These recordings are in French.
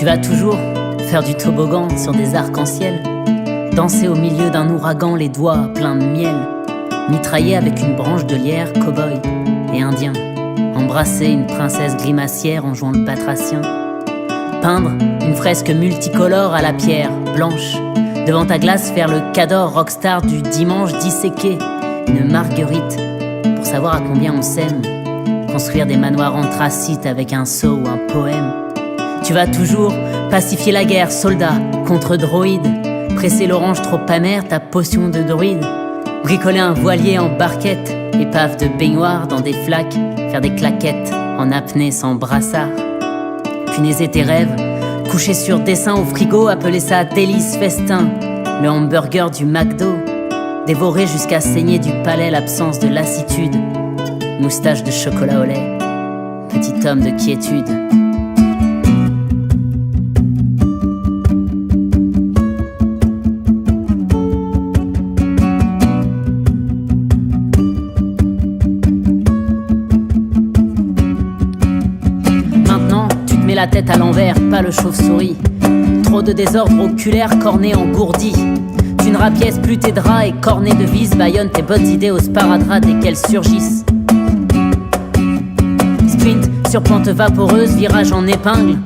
Tu vas toujours faire du toboggan sur des arcs-en-ciel, danser au milieu d'un ouragan, les doigts pleins de miel, mitrailler avec une branche de lierre, cow-boy et indien, embrasser une princesse grimacière en jouant le batracien, peindre une fresque multicolore à la pierre blanche, devant ta glace faire le cador rockstar du dimanche, disséquer une marguerite pour savoir à combien on s'aime, construire des manoirs anthracites avec un seau ou un poème. Tu vas toujours pacifier la guerre, soldat contre droïde, presser l'orange trop amère, ta potion de druide, bricoler un voilier en barquette, épave de baignoire dans des flaques, faire des claquettes en apnée sans brassard, punaiser tes rêves, coucher sur dessin au frigo, appeler ça délice festin, le hamburger du McDo, dévorer jusqu'à saigner du palais l'absence de lassitude, moustache de chocolat au lait, petit homme de quiétude. Maintenant, tu te mets la tête à l'envers, pas le chauve-souris. Trop de désordre oculaire, corné engourdi. Tu ne rapièces plus tes draps et cornets de vis bâillonnent tes bonnes idées au sparadrap dès qu'elles surgissent. Sprint sur pente vaporeuse, virage en épingle.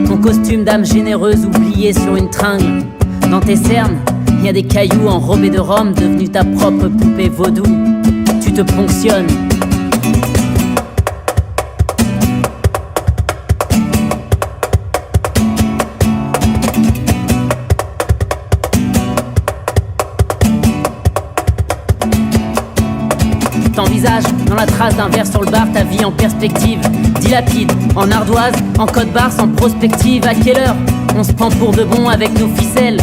Ton costume d'âme généreuse oublié sur une tringle. Dans tes cernes, y a des cailloux enrobés de rhum, devenus ta propre poupée vaudou. Tu te ponctionnes. T'envisages dans la trace d'un verre sur le bar, ta vie en perspective, dilapide, en ardoise, en code barre, sans prospective. À quelle heure on se prend pour de bon avec nos ficelles?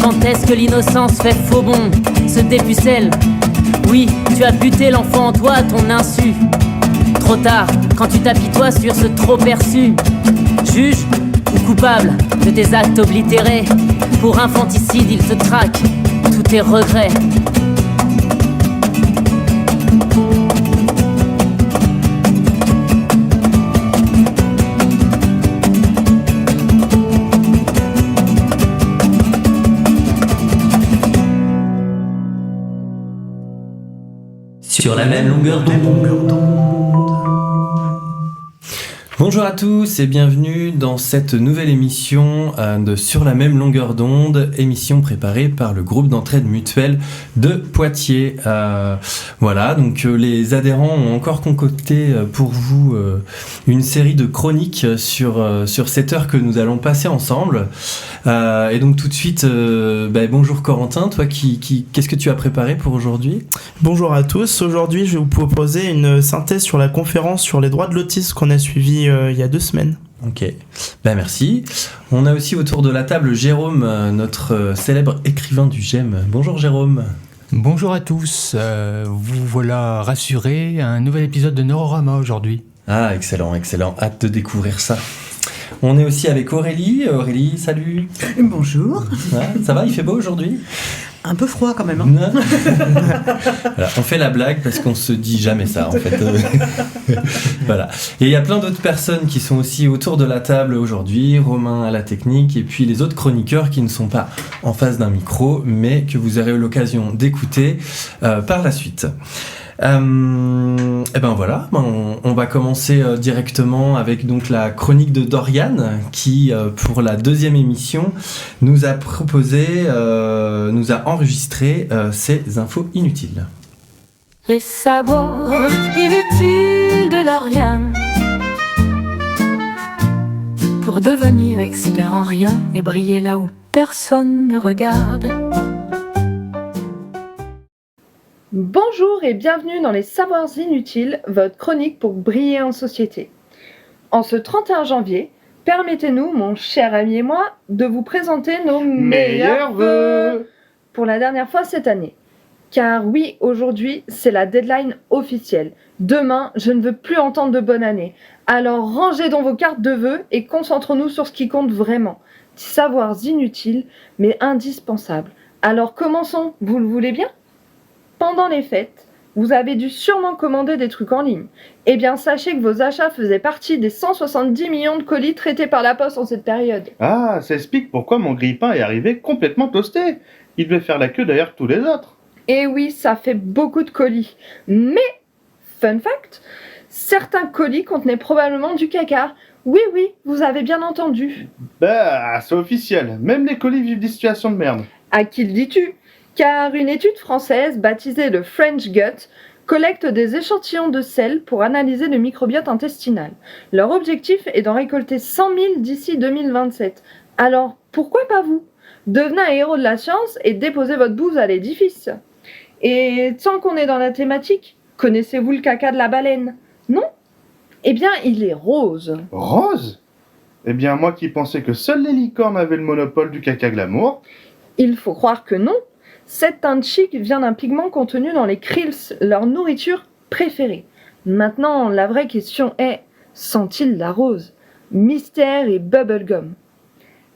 Quand est-ce que l'innocence fait faux bond, se dépucelle? Oui, tu as buté l'enfant en toi à ton insu. Trop tard, quand tu t'apitoies sur ce trop perçu. Juge ou coupable de tes actes oblitérés, pour infanticide il te traque tous tes regrets. Sur la même longueur d'onde. Bonjour à tous et bienvenue dans cette nouvelle émission de Sur la même longueur d'onde, émission préparée par le groupe d'entraide mutuelle de Poitiers. Voilà, donc les adhérents ont encore concocté pour vous une série de chroniques sur cette heure que nous allons passer ensemble. Et donc tout de suite, bonjour Corentin, toi qu'est-ce que tu as préparé pour aujourd'hui ? Bonjour à tous, aujourd'hui je vais vous proposer une synthèse sur la conférence sur les droits de l'autisme qu'on a suivie il y a 2 semaines. Ok, merci. On a aussi autour de la table Jérôme, notre célèbre écrivain du GEM. Bonjour Jérôme. Bonjour à tous, vous voilà rassurés, un nouvel épisode de Neurorama aujourd'hui. Ah, excellent, hâte de découvrir ça. On est aussi avec Aurélie. Aurélie, salut. Bonjour. Ouais, ça va, il fait beau aujourd'hui ? Un peu froid quand même. Hein. Voilà, on fait la blague parce qu'on se dit jamais ça en fait. Voilà. Et il y a plein d'autres personnes qui sont aussi autour de la table aujourd'hui. Romain à la technique et puis les autres chroniqueurs qui ne sont pas en face d'un micro mais que vous aurez l'occasion d'écouter par la suite. On va commencer directement avec donc la chronique de Dorian qui pour la 2e émission nous a enregistré ces infos inutiles. Les sabords inutiles de Dorian pour devenir expert en rien et briller là où personne ne regarde. Bonjour et bienvenue dans les Savoirs Inutiles, votre chronique pour briller en société. En ce 31 janvier, permettez-nous, mon cher ami et moi, de vous présenter nos meilleurs vœux pour la dernière fois cette année. Car oui, aujourd'hui, c'est la deadline officielle. Demain, je ne veux plus entendre de bonne année. Alors rangez donc vos cartes de vœux et concentrons-nous sur ce qui compte vraiment. Savoirs inutiles, mais indispensables. Alors commençons, vous le voulez bien ? Pendant les fêtes, vous avez dû sûrement commander des trucs en ligne. Eh bien, sachez que vos achats faisaient partie des 170 millions de colis traités par la poste en cette période. Ah, ça explique pourquoi mon grille-pain est arrivé complètement toasté. Il devait faire la queue derrière tous les autres. Et oui, ça fait beaucoup de colis. Mais, fun fact, certains colis contenaient probablement du caca. Oui, vous avez bien entendu. Bah, c'est officiel. Même les colis vivent des situations de merde. À qui le dis-tu ? Car une étude française baptisée le French Gut collecte des échantillons de sel pour analyser le microbiote intestinal. Leur objectif est d'en récolter 100 000 d'ici 2027. Alors, pourquoi pas vous ? Devenez un héros de la science et déposez votre bouse à l'édifice. Et tant qu'on est dans la thématique, connaissez-vous le caca de la baleine ? Non ? Eh bien, il est rose. Rose ? Eh bien, moi qui pensais que seules les licornes avaient le monopole du caca glamour. Il faut croire que non. Cette teinte chic vient d'un pigment contenu dans les krills, leur nourriture préférée. Maintenant, la vraie question est, sent-il la rose ? Mystère et bubblegum.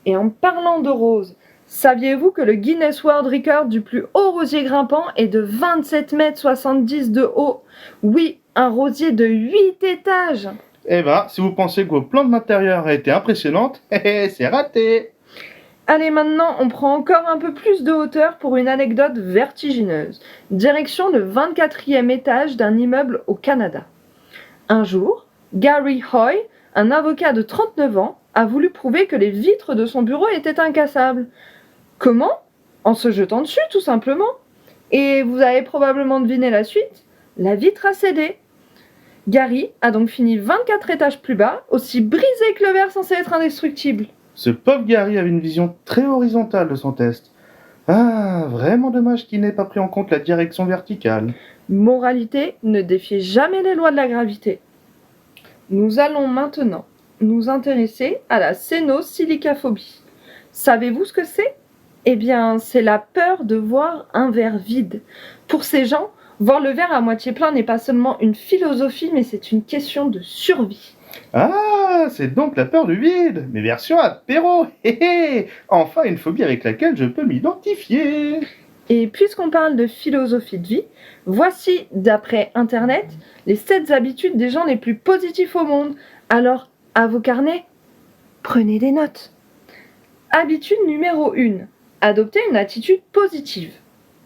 Et en parlant de rose, saviez-vous que le Guinness World Record du plus haut rosier grimpant est de 27,70 m de haut ? Oui, un rosier de 8 étages. Eh ben, si vous pensez que vos plantes d'intérieur a été impressionnantes, c'est raté. Allez, maintenant, on prend encore un peu plus de hauteur pour une anecdote vertigineuse. Direction le 24e étage d'un immeuble au Canada. Un jour, Gary Hoy, un avocat de 39 ans, a voulu prouver que les vitres de son bureau étaient incassables. Comment ? En se jetant dessus, tout simplement. Et vous avez probablement deviné la suite. La vitre a cédé. Gary a donc fini 24 étages plus bas, aussi brisé que le verre censé être indestructible. Ce pauvre Gary avait une vision très horizontale de son test. Ah, vraiment dommage qu'il n'ait pas pris en compte la direction verticale. Moralité, ne défiez jamais les lois de la gravité. Nous allons maintenant nous intéresser à la cénosilicaphobie. Savez-vous ce que c'est ? Eh bien, c'est la peur de voir un verre vide. Pour ces gens, voir le verre à moitié plein n'est pas seulement une philosophie, mais c'est une question de survie. Ah, c'est donc la peur du vide, mais version apéro. Enfin, une phobie avec laquelle je peux m'identifier. Et puisqu'on parle de philosophie de vie, voici, d'après Internet, les 7 habitudes des gens les plus positifs au monde. Alors, à vos carnets, prenez des notes. Habitude numéro 1. Adoptez une attitude positive.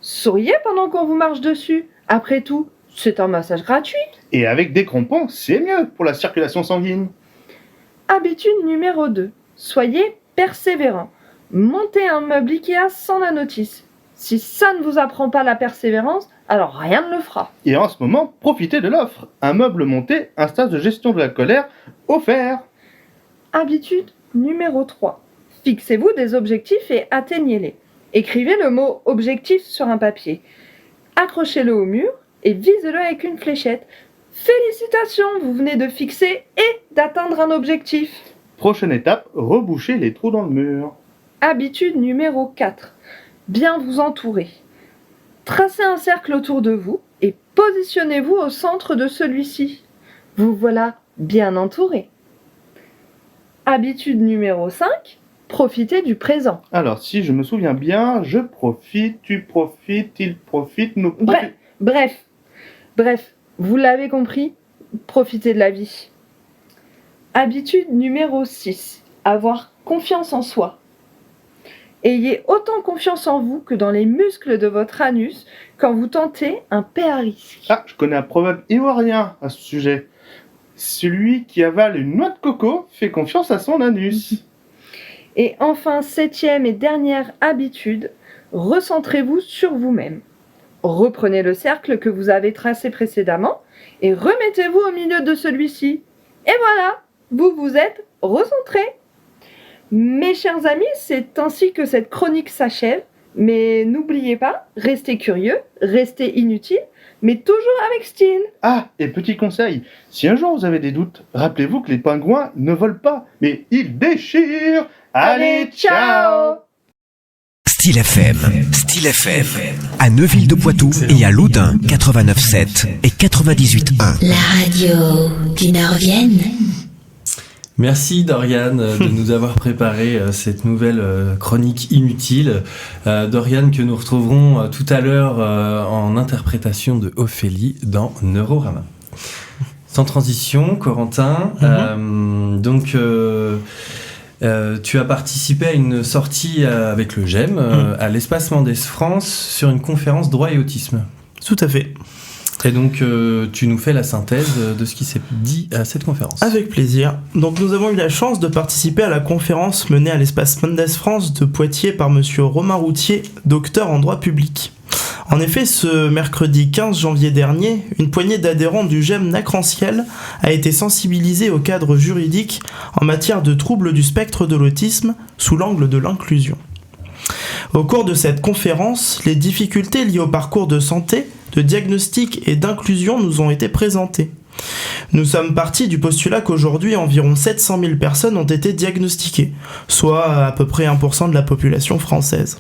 Souriez pendant qu'on vous marche dessus. Après tout, c'est un massage gratuit. Et avec des crampons, c'est mieux pour la circulation sanguine. Habitude numéro 2. Soyez persévérant. Montez un meuble Ikea sans la notice. Si ça ne vous apprend pas la persévérance, alors rien ne le fera. Et en ce moment, profitez de l'offre. Un meuble monté, un stage de gestion de la colère offert. Habitude numéro 3. Fixez-vous des objectifs et atteignez-les. Écrivez le mot « objectif » sur un papier. Accrochez-le au mur et visez-le avec une fléchette. Félicitations, vous venez de fixer et d'atteindre un objectif. Prochaine étape, reboucher les trous dans le mur. Habitude numéro 4. Bien vous entourer. Tracez un cercle autour de vous et positionnez-vous au centre de celui-ci. Vous voilà bien entouré. Habitude numéro 5. Profitez du présent. Alors, si je me souviens bien, je profite, tu profites, il profite, nous profitons. Bref, vous l'avez compris, profitez de la vie. Habitude numéro 6. Avoir confiance en soi. Ayez autant confiance en vous que dans les muscles de votre anus quand vous tentez un paix à risque. Ah, je connais un proverbe ivoirien à ce sujet. Celui qui avale une noix de coco fait confiance à son anus. Et enfin, 7e et dernière habitude, recentrez-vous sur vous-même. Reprenez le cercle que vous avez tracé précédemment et remettez-vous au milieu de celui-ci. Et voilà, vous vous êtes recentrés. Mes chers amis, c'est ainsi que cette chronique s'achève. Mais n'oubliez pas, restez curieux, restez inutile, mais toujours avec style. Ah, et petit conseil, si un jour vous avez des doutes, rappelez-vous que les pingouins ne volent pas, mais ils déchirent. Allez, ciao! Style FM, à Neuville-de-Poitou et à Loudun, 89.7 et 98.1. La radio du Nord-Vienne. Merci Dorian de nous avoir préparé cette nouvelle chronique inutile. Dorian que nous retrouverons tout à l'heure en interprétation de Ophélie dans Neurorama. Sans transition, Corentin, tu as participé à une sortie avec le GEM à l'Espace Mendès France sur une conférence droit et autisme. Tout à fait. Et donc, tu nous fais la synthèse de ce qui s'est dit à cette conférence. Avec plaisir. Donc, nous avons eu la chance de participer à la conférence menée à l'Espace Mendès France de Poitiers par monsieur Romain Routier, docteur en droit public. En effet, ce mercredi 15 janvier dernier, une poignée d'adhérents du GEM Nacranciel a été sensibilisée au cadre juridique en matière de troubles du spectre de l'autisme sous l'angle de l'inclusion. Au cours de cette conférence, les difficultés liées au parcours de santé, de diagnostic et d'inclusion nous ont été présentées. Nous sommes partis du postulat qu'aujourd'hui environ 700 000 personnes ont été diagnostiquées, soit à peu près 1% de la population française.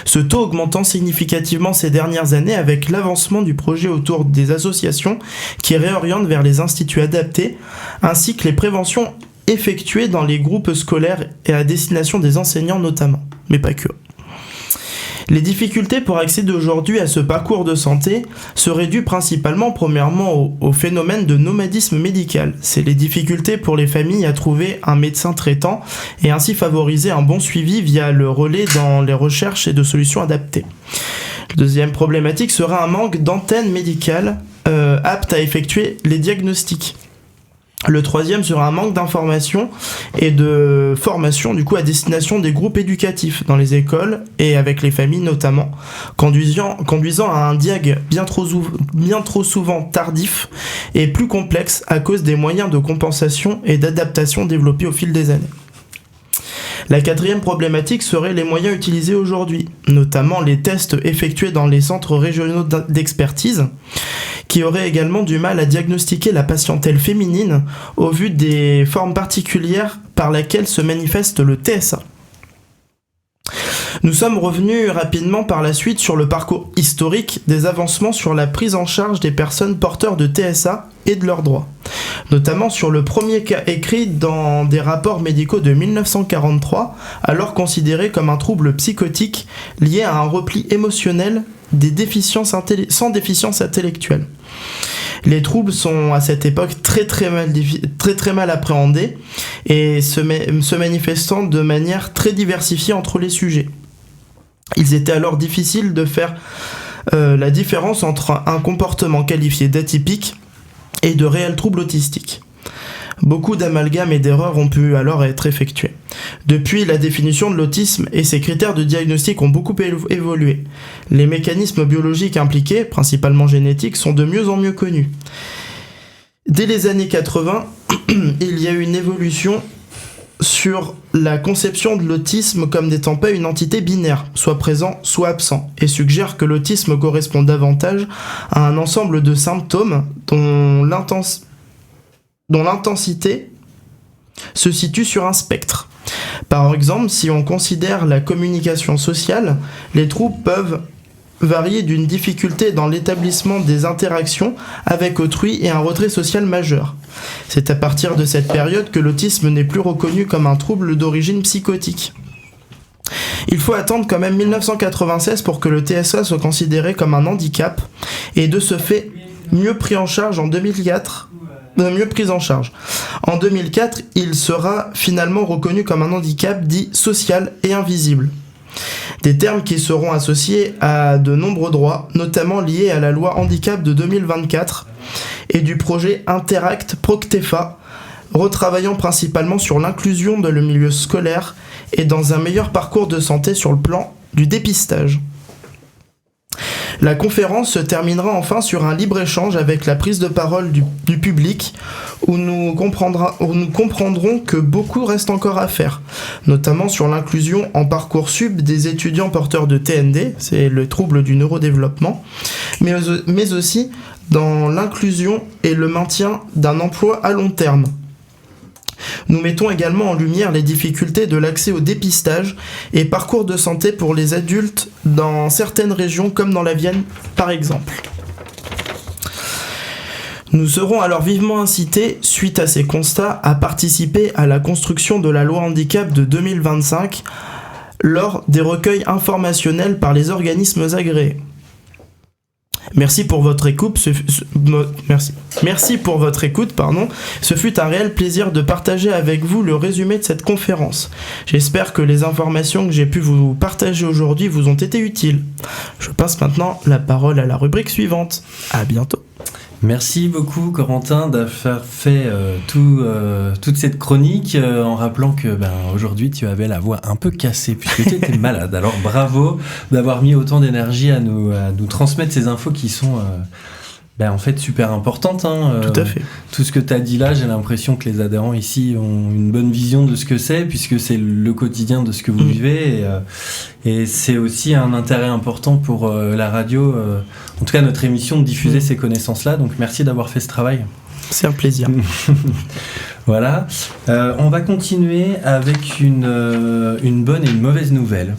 Ce taux augmentant significativement ces dernières années avec l'avancement du projet autour des associations qui réorientent vers les instituts adaptés, ainsi que les préventions effectuées dans les groupes scolaires et à destination des enseignants notamment, mais pas que. Les difficultés pour accéder aujourd'hui à ce parcours de santé seraient dues principalement, premièrement, au phénomène de nomadisme médical. C'est les difficultés pour les familles à trouver un médecin traitant et ainsi favoriser un bon suivi via le relais dans les recherches et de solutions adaptées. La deuxième problématique serait un manque d'antennes médicales aptes à effectuer les diagnostics. Le troisième sera un manque d'information et de formation du coup à destination des groupes éducatifs dans les écoles et avec les familles notamment, conduisant à un diag bien trop souvent tardif et plus complexe à cause des moyens de compensation et d'adaptation développés au fil des années. La quatrième problématique serait les moyens utilisés aujourd'hui, notamment les tests effectués dans les centres régionaux d'expertise, qui auraient également du mal à diagnostiquer la patientèle féminine au vu des formes particulières par lesquelles se manifeste le TSA. Nous sommes revenus rapidement par la suite sur le parcours historique des avancements sur la prise en charge des personnes porteurs de TSA et de leurs droits, notamment sur le premier cas écrit dans des rapports médicaux de 1943, alors considéré comme un trouble psychotique lié à un repli émotionnel sans déficience intellectuelle. Les troubles sont à cette époque très mal appréhendés et se manifestant de manière très diversifiée entre les sujets. Il était alors difficile de faire la différence entre un comportement qualifié d'atypique et de réels troubles autistiques. Beaucoup d'amalgames et d'erreurs ont pu alors être effectués. Depuis, la définition de l'autisme et ses critères de diagnostic ont beaucoup évolué. Les mécanismes biologiques impliqués, principalement génétiques, sont de mieux en mieux connus. Dès les années 80, il y a eu une évolution sur la conception de l'autisme comme n'étant pas une entité binaire, soit présent, soit absent, et suggère que l'autisme correspond davantage à un ensemble de symptômes dont l'intensité se situe sur un spectre. Par exemple, si on considère la communication sociale, les troubles peuvent varier d'une difficulté dans l'établissement des interactions avec autrui et un retrait social majeur. C'est à partir de cette période que l'autisme n'est plus reconnu comme un trouble d'origine psychotique. Il faut attendre quand même 1996 pour que le TSA soit considéré comme un handicap et de ce fait mieux pris en charge en 2004. En 2004, il sera finalement reconnu comme un handicap dit social et invisible. Des termes qui seront associés à de nombreux droits, notamment liés à la loi handicap de 2024 et du projet Interact Proctefa, retravaillant principalement sur l'inclusion dans le milieu scolaire et dans un meilleur parcours de santé sur le plan du dépistage. La conférence se terminera enfin sur un libre-échange avec la prise de parole du public où nous comprendrons que beaucoup reste encore à faire, notamment sur l'inclusion en Parcoursup des étudiants porteurs de TND, c'est le trouble du neurodéveloppement, mais aussi dans l'inclusion et le maintien d'un emploi à long terme. Nous mettons également en lumière les difficultés de l'accès au dépistage et parcours de santé pour les adultes dans certaines régions comme dans la Vienne par exemple. Nous serons alors vivement incités, suite à ces constats, à participer à la construction de la loi handicap de 2025 lors des recueils informationnels par les organismes agréés. Merci pour votre écoute. Merci pour votre écoute, pardon. Ce fut un réel plaisir de partager avec vous le résumé de cette conférence. J'espère que les informations que j'ai pu vous partager aujourd'hui vous ont été utiles. Je passe maintenant la parole à la rubrique suivante. À bientôt. Merci beaucoup Corentin d'avoir fait toute cette chronique en rappelant que aujourd'hui tu avais la voix un peu cassée puisque tu étais malade. Alors bravo d'avoir mis autant d'énergie à nous transmettre ces infos qui sont en fait super importante. Tout à fait. Tout ce que tu as dit là, j'ai l'impression que les adhérents ici ont une bonne vision de ce que c'est, puisque c'est le quotidien de ce que vous vivez. Et c'est aussi un intérêt important pour la radio, en tout cas notre émission, de diffuser ces connaissances-là. Donc merci d'avoir fait ce travail. C'est un plaisir. Voilà. On va continuer avec une bonne et une mauvaise nouvelle.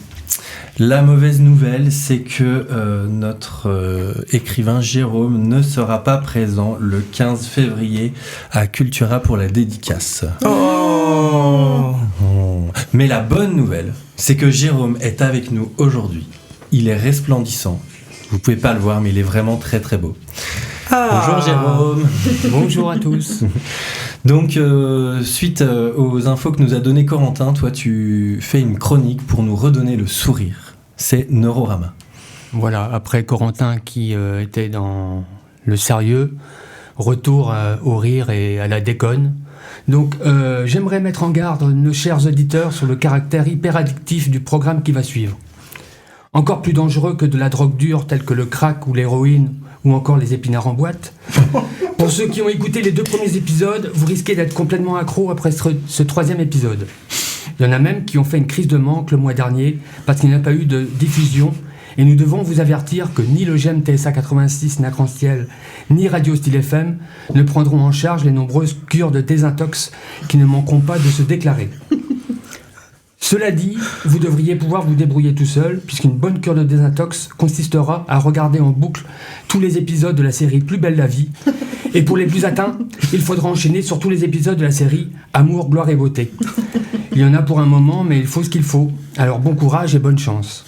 La mauvaise nouvelle, c'est que notre écrivain Jérôme ne sera pas présent le 15 février à Cultura pour la dédicace. Mais la bonne nouvelle, c'est que Jérôme est avec nous aujourd'hui. Il est resplendissant. Vous pouvez pas le voir, mais il est vraiment très très beau. Bonjour Jérôme. Bonjour à tous. Donc, suite aux infos que nous a donné Corentin, toi tu fais une chronique pour nous redonner le sourire. C'est Neurorama. Voilà, après Corentin qui était dans le sérieux, retour au rire et à la déconne. Donc, j'aimerais mettre en garde nos chers auditeurs sur le caractère hyper addictif du programme qui va suivre. Encore plus dangereux que de la drogue dure telle que le crack ou l'héroïne ou encore les épinards en boîte. Pour ceux qui ont écouté les 2 premiers épisodes, vous risquez d'être complètement accro après ce 3e épisode. Il y en a même qui ont fait une crise de manque le mois dernier parce qu'il n'y a pas eu de diffusion, et nous devons vous avertir que ni le GEM TSA 86 Nacre-en-Ciel ni Radio Style FM ne prendront en charge les nombreuses cures de désintox qui ne manqueront pas de se déclarer. Cela dit, vous devriez pouvoir vous débrouiller tout seul, puisqu'une bonne cure de désintox consistera à regarder en boucle tous les épisodes de la série Plus belle la vie. Et pour les plus atteints, il faudra enchaîner sur tous les épisodes de la série Amour, gloire et beauté. Il y en a pour un moment, mais il faut ce qu'il faut. Alors bon courage et bonne chance.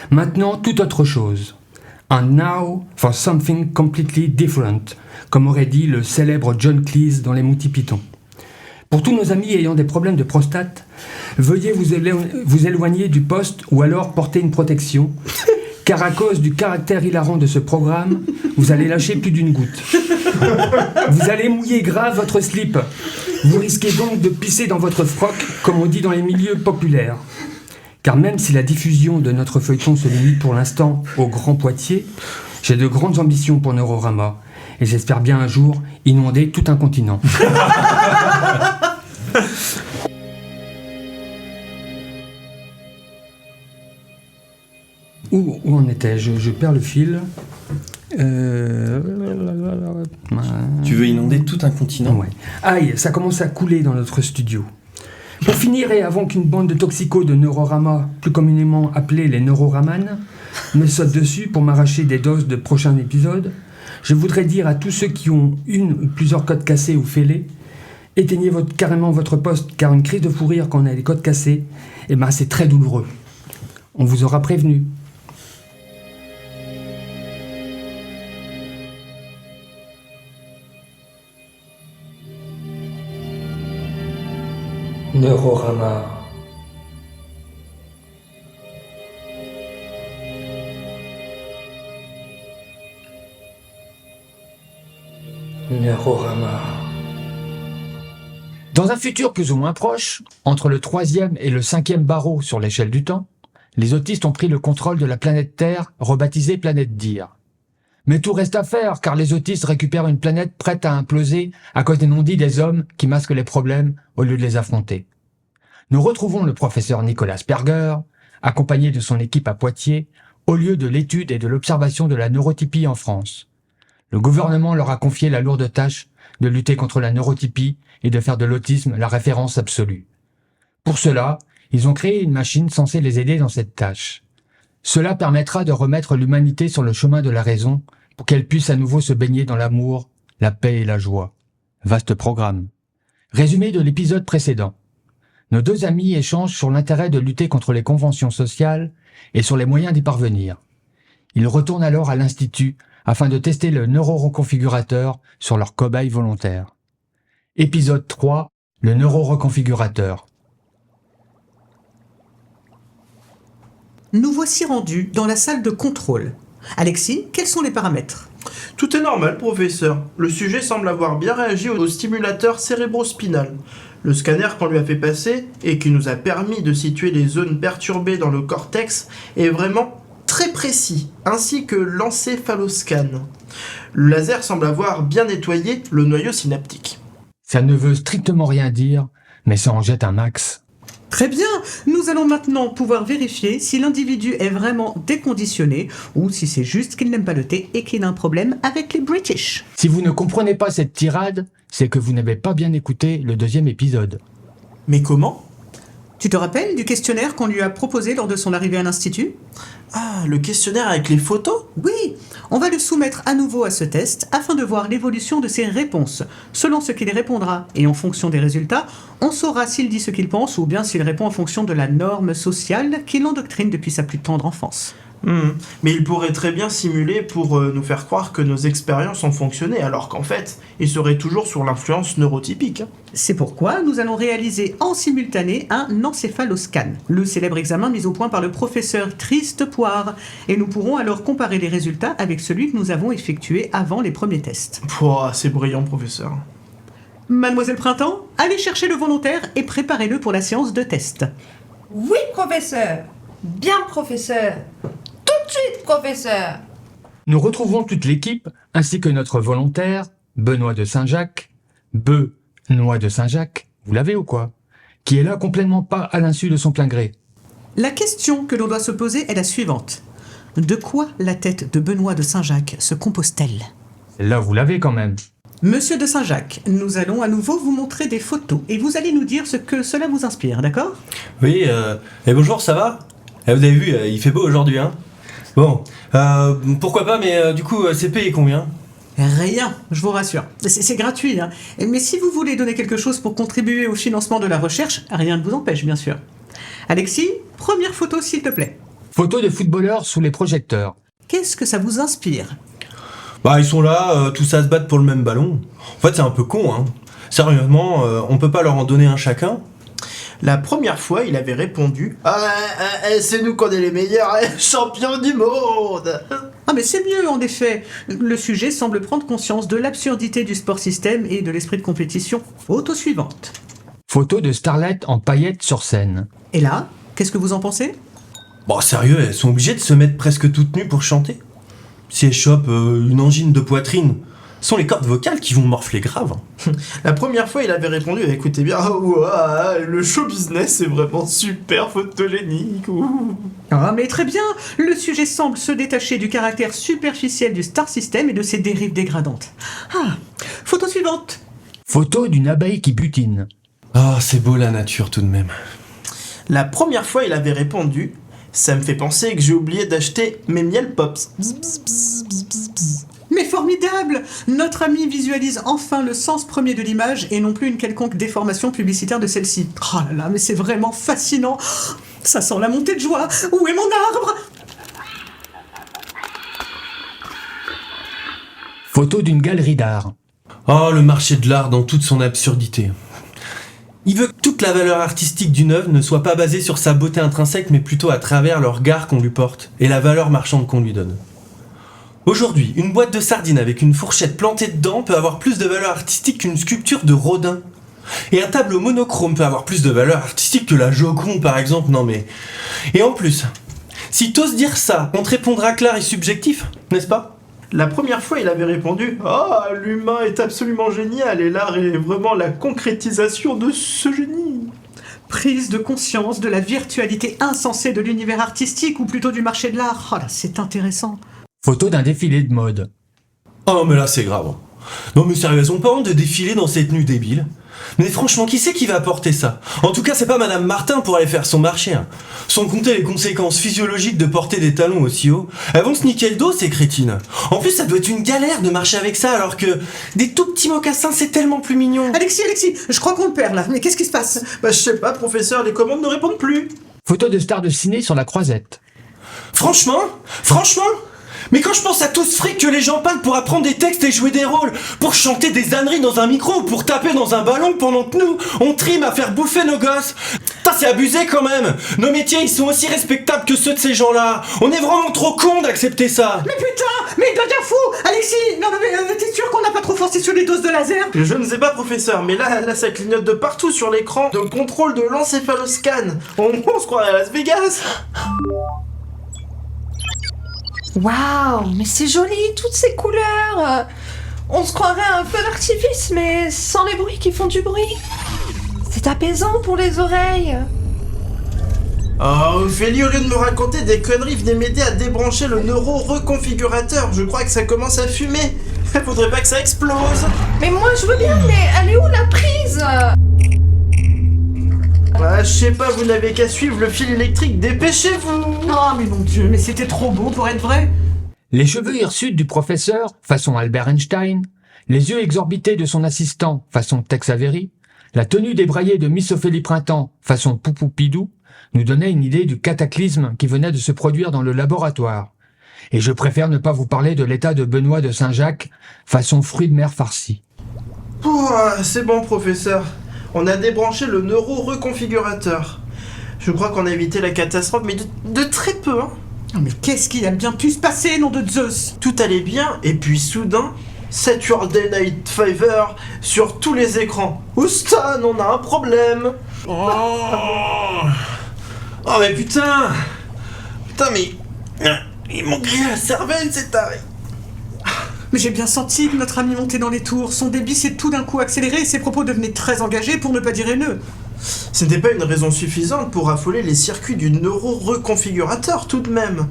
Maintenant, toute autre chose. And now for something completely different, comme aurait dit le célèbre John Cleese dans Les Monty Python. Pour tous nos amis ayant des problèmes de prostate, veuillez vous éloigner du poste ou alors porter une protection, car à cause du caractère hilarant de ce programme, vous allez lâcher plus d'une goutte. Vous allez mouiller grave votre slip. Vous risquez donc de pisser dans votre froc, comme on dit dans les milieux populaires. Car même si la diffusion de notre feuilleton se limite pour l'instant au Grand Poitiers, j'ai de grandes ambitions pour Neurorama, et j'espère bien un jour inonder tout un continent. Où en étais-je ? Je perds le fil. Tu veux inonder tout un continent ? Ouais. Aïe, ça commence à couler dans notre studio. Pour finir, et avant qu'une bande de toxicos de Neurorama, plus communément appelés les Neuroraman, me saute dessus pour m'arracher des doses de prochains épisodes, je voudrais dire à tous ceux qui ont une ou plusieurs codes cassés ou fêlés, éteignez carrément votre poste, car une crise de fou rire quand on a les codes cassés, c'est très douloureux. On vous aura prévenu. Neurorama. Neurorama. Dans un futur plus ou moins proche, entre le 3e et le 5e barreau sur l'échelle du temps, les autistes ont pris le contrôle de la planète Terre, rebaptisée planète Dire. Mais tout reste à faire, car les autistes récupèrent une planète prête à imploser à cause des non-dits des hommes qui masquent les problèmes au lieu de les affronter. Nous retrouvons le professeur Nicolas Sperger, accompagné de son équipe à Poitiers, au lieu de l'étude et de l'observation de la neurotypie en France. Le gouvernement leur a confié la lourde tâche de lutter contre la neurotypie et de faire de l'autisme la référence absolue. Pour cela, ils ont créé une machine censée les aider dans cette tâche. Cela permettra de remettre l'humanité sur le chemin de la raison pour qu'elle puisse à nouveau se baigner dans l'amour la paix et la joie. Vaste programme. Résumé de l'épisode précédent. Nos deux amis échangent sur l'intérêt de lutter contre les conventions sociales et sur les moyens d'y parvenir. Ils retournent alors à l'Institut afin de tester le neuroreconfigurateur sur leurs cobayes volontaires. Épisode 3, le neuroreconfigurateur. Nous voici rendus dans la salle de contrôle. Alexis, quels sont les paramètres ? Tout est normal, professeur. Le sujet semble avoir bien réagi au stimulateur cérébrospinal. Le scanner qu'on lui a fait passer et qui nous a permis de situer les zones perturbées dans le cortex est vraiment très précis, ainsi que l'encéphaloscan. Le laser semble avoir bien nettoyé le noyau synaptique. Ça ne veut strictement rien dire, mais ça en jette un max. Très bien, nous allons maintenant pouvoir vérifier si l'individu est vraiment déconditionné ou si c'est juste qu'il n'aime pas le thé et qu'il a un problème avec les British. Si vous ne comprenez pas cette tirade, c'est que vous n'avez pas bien écouté le 2e épisode. Mais comment ? Tu te rappelles du questionnaire qu'on lui a proposé lors de son arrivée à l'Institut ? Ah, le questionnaire avec les photos ? Oui, on va le soumettre à nouveau à ce test afin de voir l'évolution de ses réponses. Selon ce qu'il répondra et en fonction des résultats, on saura s'il dit ce qu'il pense ou bien s'il répond en fonction de la norme sociale qui l'endoctrine depuis sa plus tendre enfance. Mais il pourrait très bien simuler pour nous faire croire que nos expériences ont fonctionné, alors qu'en fait, il serait toujours sur l'influence neurotypique. C'est pourquoi nous allons réaliser en simultané un encéphaloscan, le célèbre examen mis au point par le professeur Triste Poire, et nous pourrons alors comparer les résultats avec celui que nous avons effectué avant les premiers tests. Pouah, c'est brillant, professeur. Mademoiselle Printemps, allez chercher le volontaire et préparez-le pour la séance de test. Oui, professeur. Bien, professeur. Tout de suite, professeur. Nous retrouvons toute l'équipe, ainsi que notre volontaire, Benoît de Saint-Jacques, Benoît de Saint-Jacques, vous l'avez ou quoi ? Qui est là complètement pas à l'insu de son plein gré. La question que l'on doit se poser est la suivante. De quoi la tête de Benoît de Saint-Jacques se compose-t-elle ? Là, vous l'avez quand même. Monsieur de Saint-Jacques, nous allons à nouveau vous montrer des photos et vous allez nous dire ce que cela vous inspire, d'accord ? Oui, bonjour, ça va ? Vous avez vu, il fait beau aujourd'hui, hein ? Bon, pourquoi pas, mais du coup, c'est payé combien ? Rien, je vous rassure. C'est gratuit, hein. Mais si vous voulez donner quelque chose pour contribuer au financement de la recherche, rien ne vous empêche, bien sûr. Alexis, première photo, s'il te plaît. Photo de footballeurs sous les projecteurs. Qu'est-ce que ça vous inspire ? Bah, ils sont là, tous à se battre pour le même ballon. En fait, c'est un peu con, hein. Sérieusement, on peut pas leur en donner un chacun ? La première fois, il avait répondu « c'est nous qu'on est les meilleurs champions du monde !» Ah mais c'est mieux en effet. Le sujet semble prendre conscience de l'absurdité du sport système et de l'esprit de compétition. Photo suivante. Photo de Starlet en paillettes sur scène. Et là, qu'est-ce que vous en pensez ? Bon, sérieux, elles sont obligées de se mettre presque toutes nues pour chanter ? Si elles chopent une angine de poitrine, ce sont les cordes vocales qui vont morfler grave. La première fois, il avait répondu « Écoutez bien, le show business est vraiment super photogénique. » Ah mais très bien. Le sujet semble se détacher du caractère superficiel du star system et de ses dérives dégradantes. Ah, photo suivante. Photo d'une abeille qui butine. Ah, c'est beau la nature tout de même. La première fois, il avait répondu « Ça me fait penser que j'ai oublié d'acheter mes miel pops. » Mais formidable ! Notre ami visualise enfin le sens premier de l'image et non plus une quelconque déformation publicitaire de celle-ci. Oh là là, mais c'est vraiment fascinant. Ça sent la montée de joie. Où est mon arbre ? Photo d'une galerie d'art. Oh, le marché de l'art dans toute son absurdité. Il veut que toute la valeur artistique d'une œuvre ne soit pas basée sur sa beauté intrinsèque, mais plutôt à travers le regard qu'on lui porte et la valeur marchande qu'on lui donne. Aujourd'hui, une boîte de sardines avec une fourchette plantée dedans peut avoir plus de valeur artistique qu'une sculpture de Rodin. Et un tableau monochrome peut avoir plus de valeur artistique que la Joconde, par exemple. Non mais... Et en plus, si t'oses dire ça, on te répondra clair et subjectif, n'est-ce pas ? La première fois, il avait répondu « Ah, l'humain est absolument génial et l'art est vraiment la concrétisation de ce génie. » Prise de conscience de la virtualité insensée de l'univers artistique ou plutôt du marché de l'art. Oh là, c'est intéressant. Photo d'un défilé de mode. Oh mais là c'est grave. Non mais sérieux, elles ont pas honte de défiler dans ces tenues débiles. Mais franchement, qui c'est qui va apporter ça? En tout cas, c'est pas Madame Martin pour aller faire son marché. Hein. Sans compter les conséquences physiologiques de porter des talons aussi hauts. Elles vont se niquer le dos, ces crétines. En plus, ça doit être une galère de marcher avec ça, alors que des tout petits mocassins, c'est tellement plus mignon. Alexis, je crois qu'on le perd là. Mais qu'est-ce qui se passe? Bah je sais pas, professeur, les commandes ne répondent plus. Photo de star de ciné sur la croisette. Franchement mais quand je pense à tout ce fric que les gens payent pour apprendre des textes et jouer des rôles, pour chanter des âneries dans un micro ou pour taper dans un ballon pendant que nous, on trime à faire bouffer nos gosses. Putain, c'est abusé quand même. Nos métiers, ils sont aussi respectables que ceux de ces gens-là. On est vraiment trop cons d'accepter ça. Mais putain, mais il doit dire fou. Alexis, non mais t'es sûr qu'on n'a pas trop forcé sur les doses de laser? Je ne sais pas, professeur, mais là ça clignote de partout sur l'écran de contrôle de l'encéphaloscan. On se croirait à Las Vegas. Waouh, mais c'est joli, toutes ces couleurs. On se croirait à un feu d'artifice, mais sans les bruits qui font du bruit. C'est apaisant pour les oreilles. Oh, Ophélie, au lieu de me raconter des conneries, venez m'aider à débrancher le neuro-reconfigurateur. Je crois que ça commence à fumer. Faudrait pas que ça explose. Mais moi je veux bien, mais elle est où la prise? Ah, je sais pas, vous n'avez qu'à suivre le fil électrique, dépêchez-vous. Oh mais mon Dieu, mais c'était trop beau pour être vrai. Les cheveux hirsutes du professeur, façon Albert Einstein, les yeux exorbités de son assistant, façon Tex Avery, la tenue débraillée de Miss Ophélie Printemps, façon Poupou Pidou, nous donnaient une idée du cataclysme qui venait de se produire dans le laboratoire. Et je préfère ne pas vous parler de l'état de Benoît de Saint-Jacques, façon fruit de mer farci. Oh, c'est bon, professeur. On a débranché le neuro-reconfigurateur. Je crois qu'on a évité la catastrophe, mais de très peu, hein. Oh, mais qu'est-ce qui a bien pu se passer, nom de Zeus? Tout allait bien, et puis soudain, Saturday Night Fever sur tous les écrans. Houston, on a un problème. Oh mais putain, mais ils m'ont grillé la cervelle, c'est taré. Mais j'ai bien senti que notre ami montait dans les tours. Son débit s'est tout d'un coup accéléré et ses propos devenaient très engagés pour ne pas dire haineux. Ce n'était pas une raison suffisante pour affoler les circuits du neuro-reconfigurateur tout de même.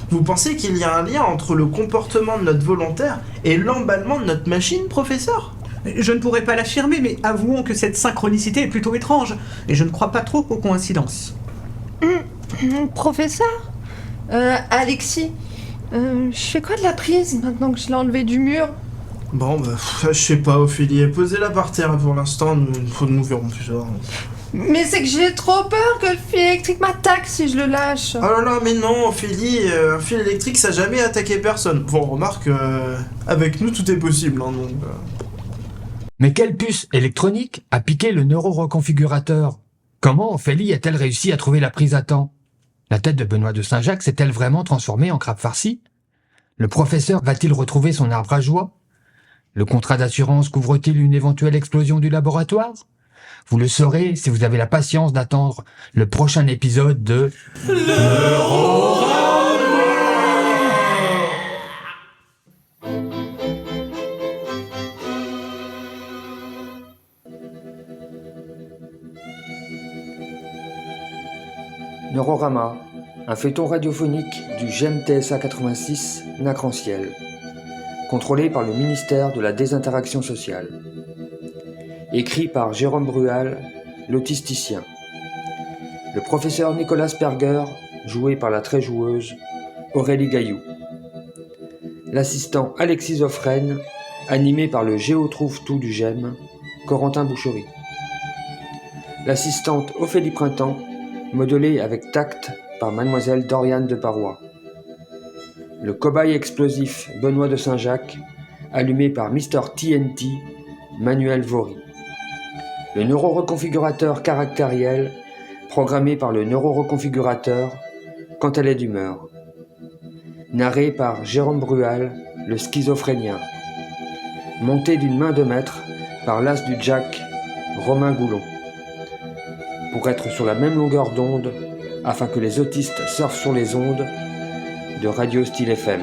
Vous pensez qu'il y a un lien entre le comportement de notre volontaire et l'emballement de notre machine, professeur? Je ne pourrais pas l'affirmer, mais avouons que cette synchronicité est plutôt étrange. Et je ne crois pas trop aux coïncidences. Professeur Alexis, je fais quoi de la prise maintenant que je l'ai enlevée du mur? Bon, je sais pas, Ophélie. Posez-la par terre pour l'instant, nous verrons plus tard. Mais c'est que j'ai trop peur que le fil électrique m'attaque si je le lâche. Oh là là, mais non, Ophélie, un fil électrique ça n'a jamais attaqué personne. Bon, remarque, avec nous tout est possible, hein, donc... Mais quelle puce électronique a piqué le neuro-reconfigurateur? Comment Ophélie a-t-elle réussi à trouver la prise à temps? La tête de Benoît de Saint-Jacques s'est-elle vraiment transformée en crabe farci? Le professeur va-t-il retrouver son arbre à joie? Le contrat d'assurance couvre-t-il une éventuelle explosion du laboratoire? Vous le saurez si vous avez la patience d'attendre le prochain épisode de Neurorama, un feuilleton radiophonique du GEM TSA 86 Nacre-en-Ciel, contrôlé par le ministère de la Désinteraction sociale. Écrit par Jérôme Brual, l'autisticien. Le professeur Nicolas Sperger, joué par la très joueuse Aurélie Gaillou. L'assistant Alexis Offren, animé par le géotrouve-tout du GEM, Corentin Boucherie. L'assistante Ophélie Printemps, modelée avec tact par mademoiselle Doriane de Parois. Le cobaye explosif Benoît de Saint-Jacques, allumé par Mr TNT, Manuel Vory. Le neuroreconfigurateur caractériel, programmé par le neuroreconfigurateur quand elle est d'humeur. Narré par Jérôme Brual, le schizophrénien. Monté d'une main de maître par l'as du Jack, Romain Goulon. Pour être sur la même longueur d'onde, afin que les autistes surfent sur les ondes de Radio Style FM.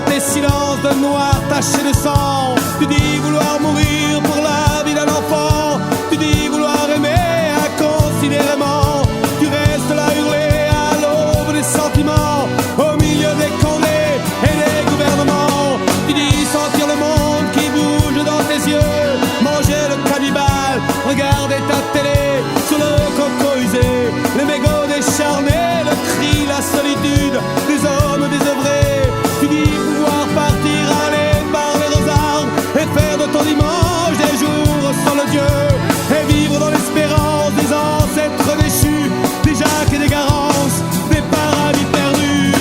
tes silences de noir taché de sang. Tu dis vouloir mourir pour la vie d'un enfant. Tu dis vouloir aimer inconsidérément. Tu restes là hurlé à l'aube des sentiments, au milieu des condés et des gouvernements. Tu dis sentir le monde qui bouge dans tes yeux, manger le cannibale, regarder ta télé sur le coco usé, les mégots décharnés, le cri, la solitude des hommes désœuvrés. Tu dis pouvoir partir, aller par les rosards et faire de ton dimanche des jours sans le Dieu, et vivre dans l'espérance des ancêtres déchus, des Jacques et des Garance, des paradis perdus.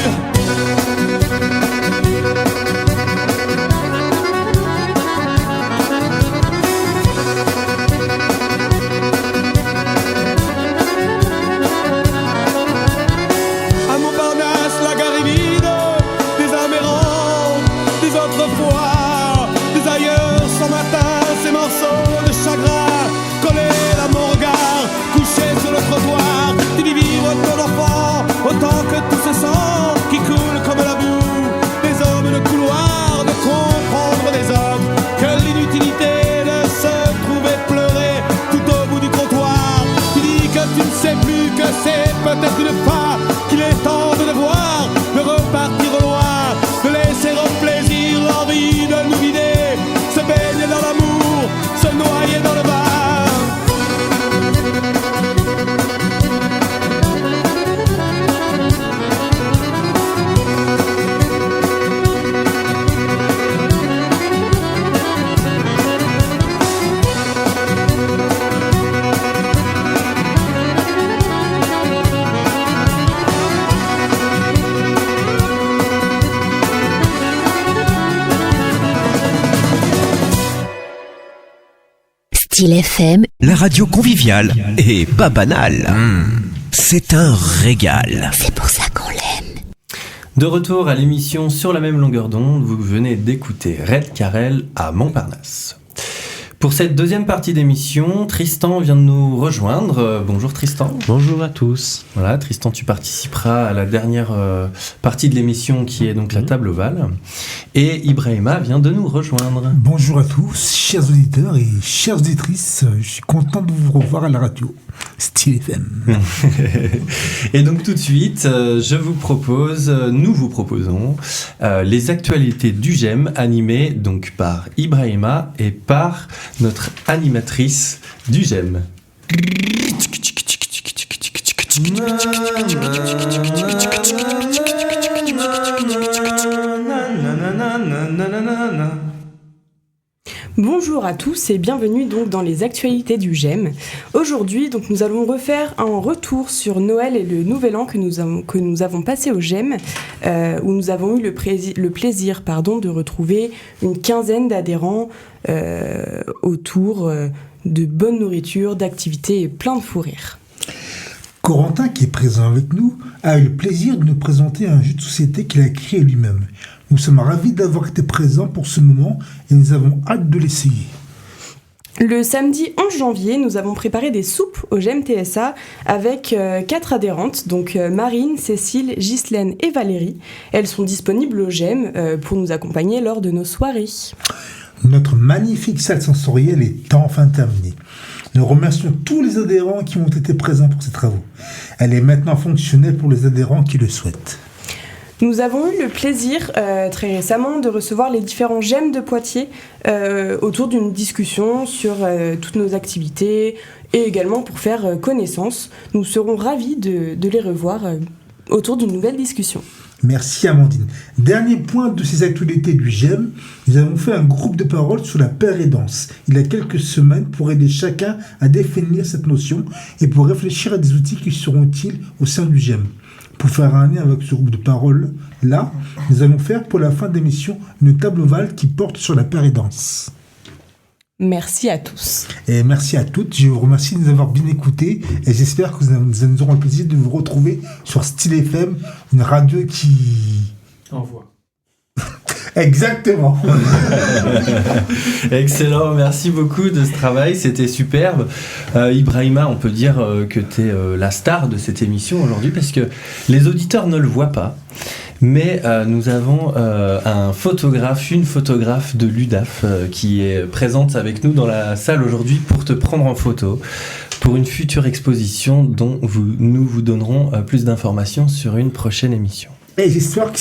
À Montparnasse, la gare est vide, des Amérans, des autrefois, des ailleurs sans matin, ces morceaux de chagrin collés à mon regard, couchés sur le trottoir. Tu dis vivre ton enfant autant que tout ce sang qui coule comme la boue des hommes de couloir, de comprendre des hommes que l'inutilité de se trouver pleurer tout au bout du comptoir. Tu dis que tu ne sais plus que c'est peut-être une fin, qu'il est temps de devoir, de repartir au loin, de laisser au plaisir l'envie de nous vider, se baigner dans l'amour, se noyer dans le vin. Style FM, la radio conviviale et pas banale. C'est un régal. C'est pour ça qu'on l'aime. De retour à l'émission Sur la même longueur d'onde, vous venez d'écouter Red Carrel à Montparnasse. Pour cette deuxième partie d'émission, Tristan vient de nous rejoindre. Bonjour Tristan. Bonjour à tous. Voilà, Tristan, tu participeras à la dernière partie de l'émission qui est donc la table ovale. Et Ibrahima vient de nous rejoindre. Bonjour à tous, chers auditeurs et chères auditrices. Je suis content de vous revoir à la radio. Style FM. Et donc tout de suite, nous vous proposons les actualités du GEM animées donc par Ibrahima et par notre animatrice du GEM. Bonjour à tous et bienvenue donc dans les actualités du GEM. Aujourd'hui, donc nous allons refaire un retour sur Noël et le Nouvel An que nous avons passé au GEM, où nous avons eu le plaisir de retrouver une quinzaine d'adhérents autour de bonne nourriture, d'activités et plein de fou rires. Corentin, qui est présent avec nous, a eu le plaisir de nous présenter un jeu de société qu'il a créé lui-même. Nous sommes ravis d'avoir été présents pour ce moment et nous avons hâte de l'essayer. Le samedi 11 janvier, nous avons préparé des soupes au GEM TSA avec 4 adhérentes, donc Marine, Cécile, Ghislaine et Valérie. Elles sont disponibles au GEM pour nous accompagner lors de nos soirées. Notre magnifique salle sensorielle est enfin terminée. Nous remercions tous les adhérents qui ont été présents pour ces travaux. Elle est maintenant fonctionnelle pour les adhérents qui le souhaitent. Nous avons eu le plaisir très récemment de recevoir les différents GEM de Poitiers autour d'une discussion sur toutes nos activités et également pour faire connaissance. Nous serons ravis de les revoir autour d'une nouvelle discussion. Merci Amandine. Dernier point de ces actualités du GEM, nous avons fait un groupe de parole sur la pérédance il y a quelques semaines pour aider chacun à définir cette notion et pour réfléchir à des outils qui seront utiles au sein du GEM. Pour faire un lien avec ce groupe de parole, là, nous allons faire pour la fin de l'émission une table ovale qui porte sur la pérédance. Merci à tous. Et merci à toutes. Je vous remercie de nous avoir bien écoutés et j'espère que nous aurons le plaisir de vous retrouver sur Style FM, une radio qui envoie. Exactement. Excellent, merci beaucoup de ce travail, c'était superbe. Ibrahima, on peut dire que tu es la star de cette émission aujourd'hui parce que les auditeurs ne le voient pas. Mais nous avons une photographe de l'UDAF qui est présente avec nous dans la salle aujourd'hui pour te prendre en photo pour une future exposition dont nous vous donnerons plus d'informations sur une prochaine émission. Et j'espère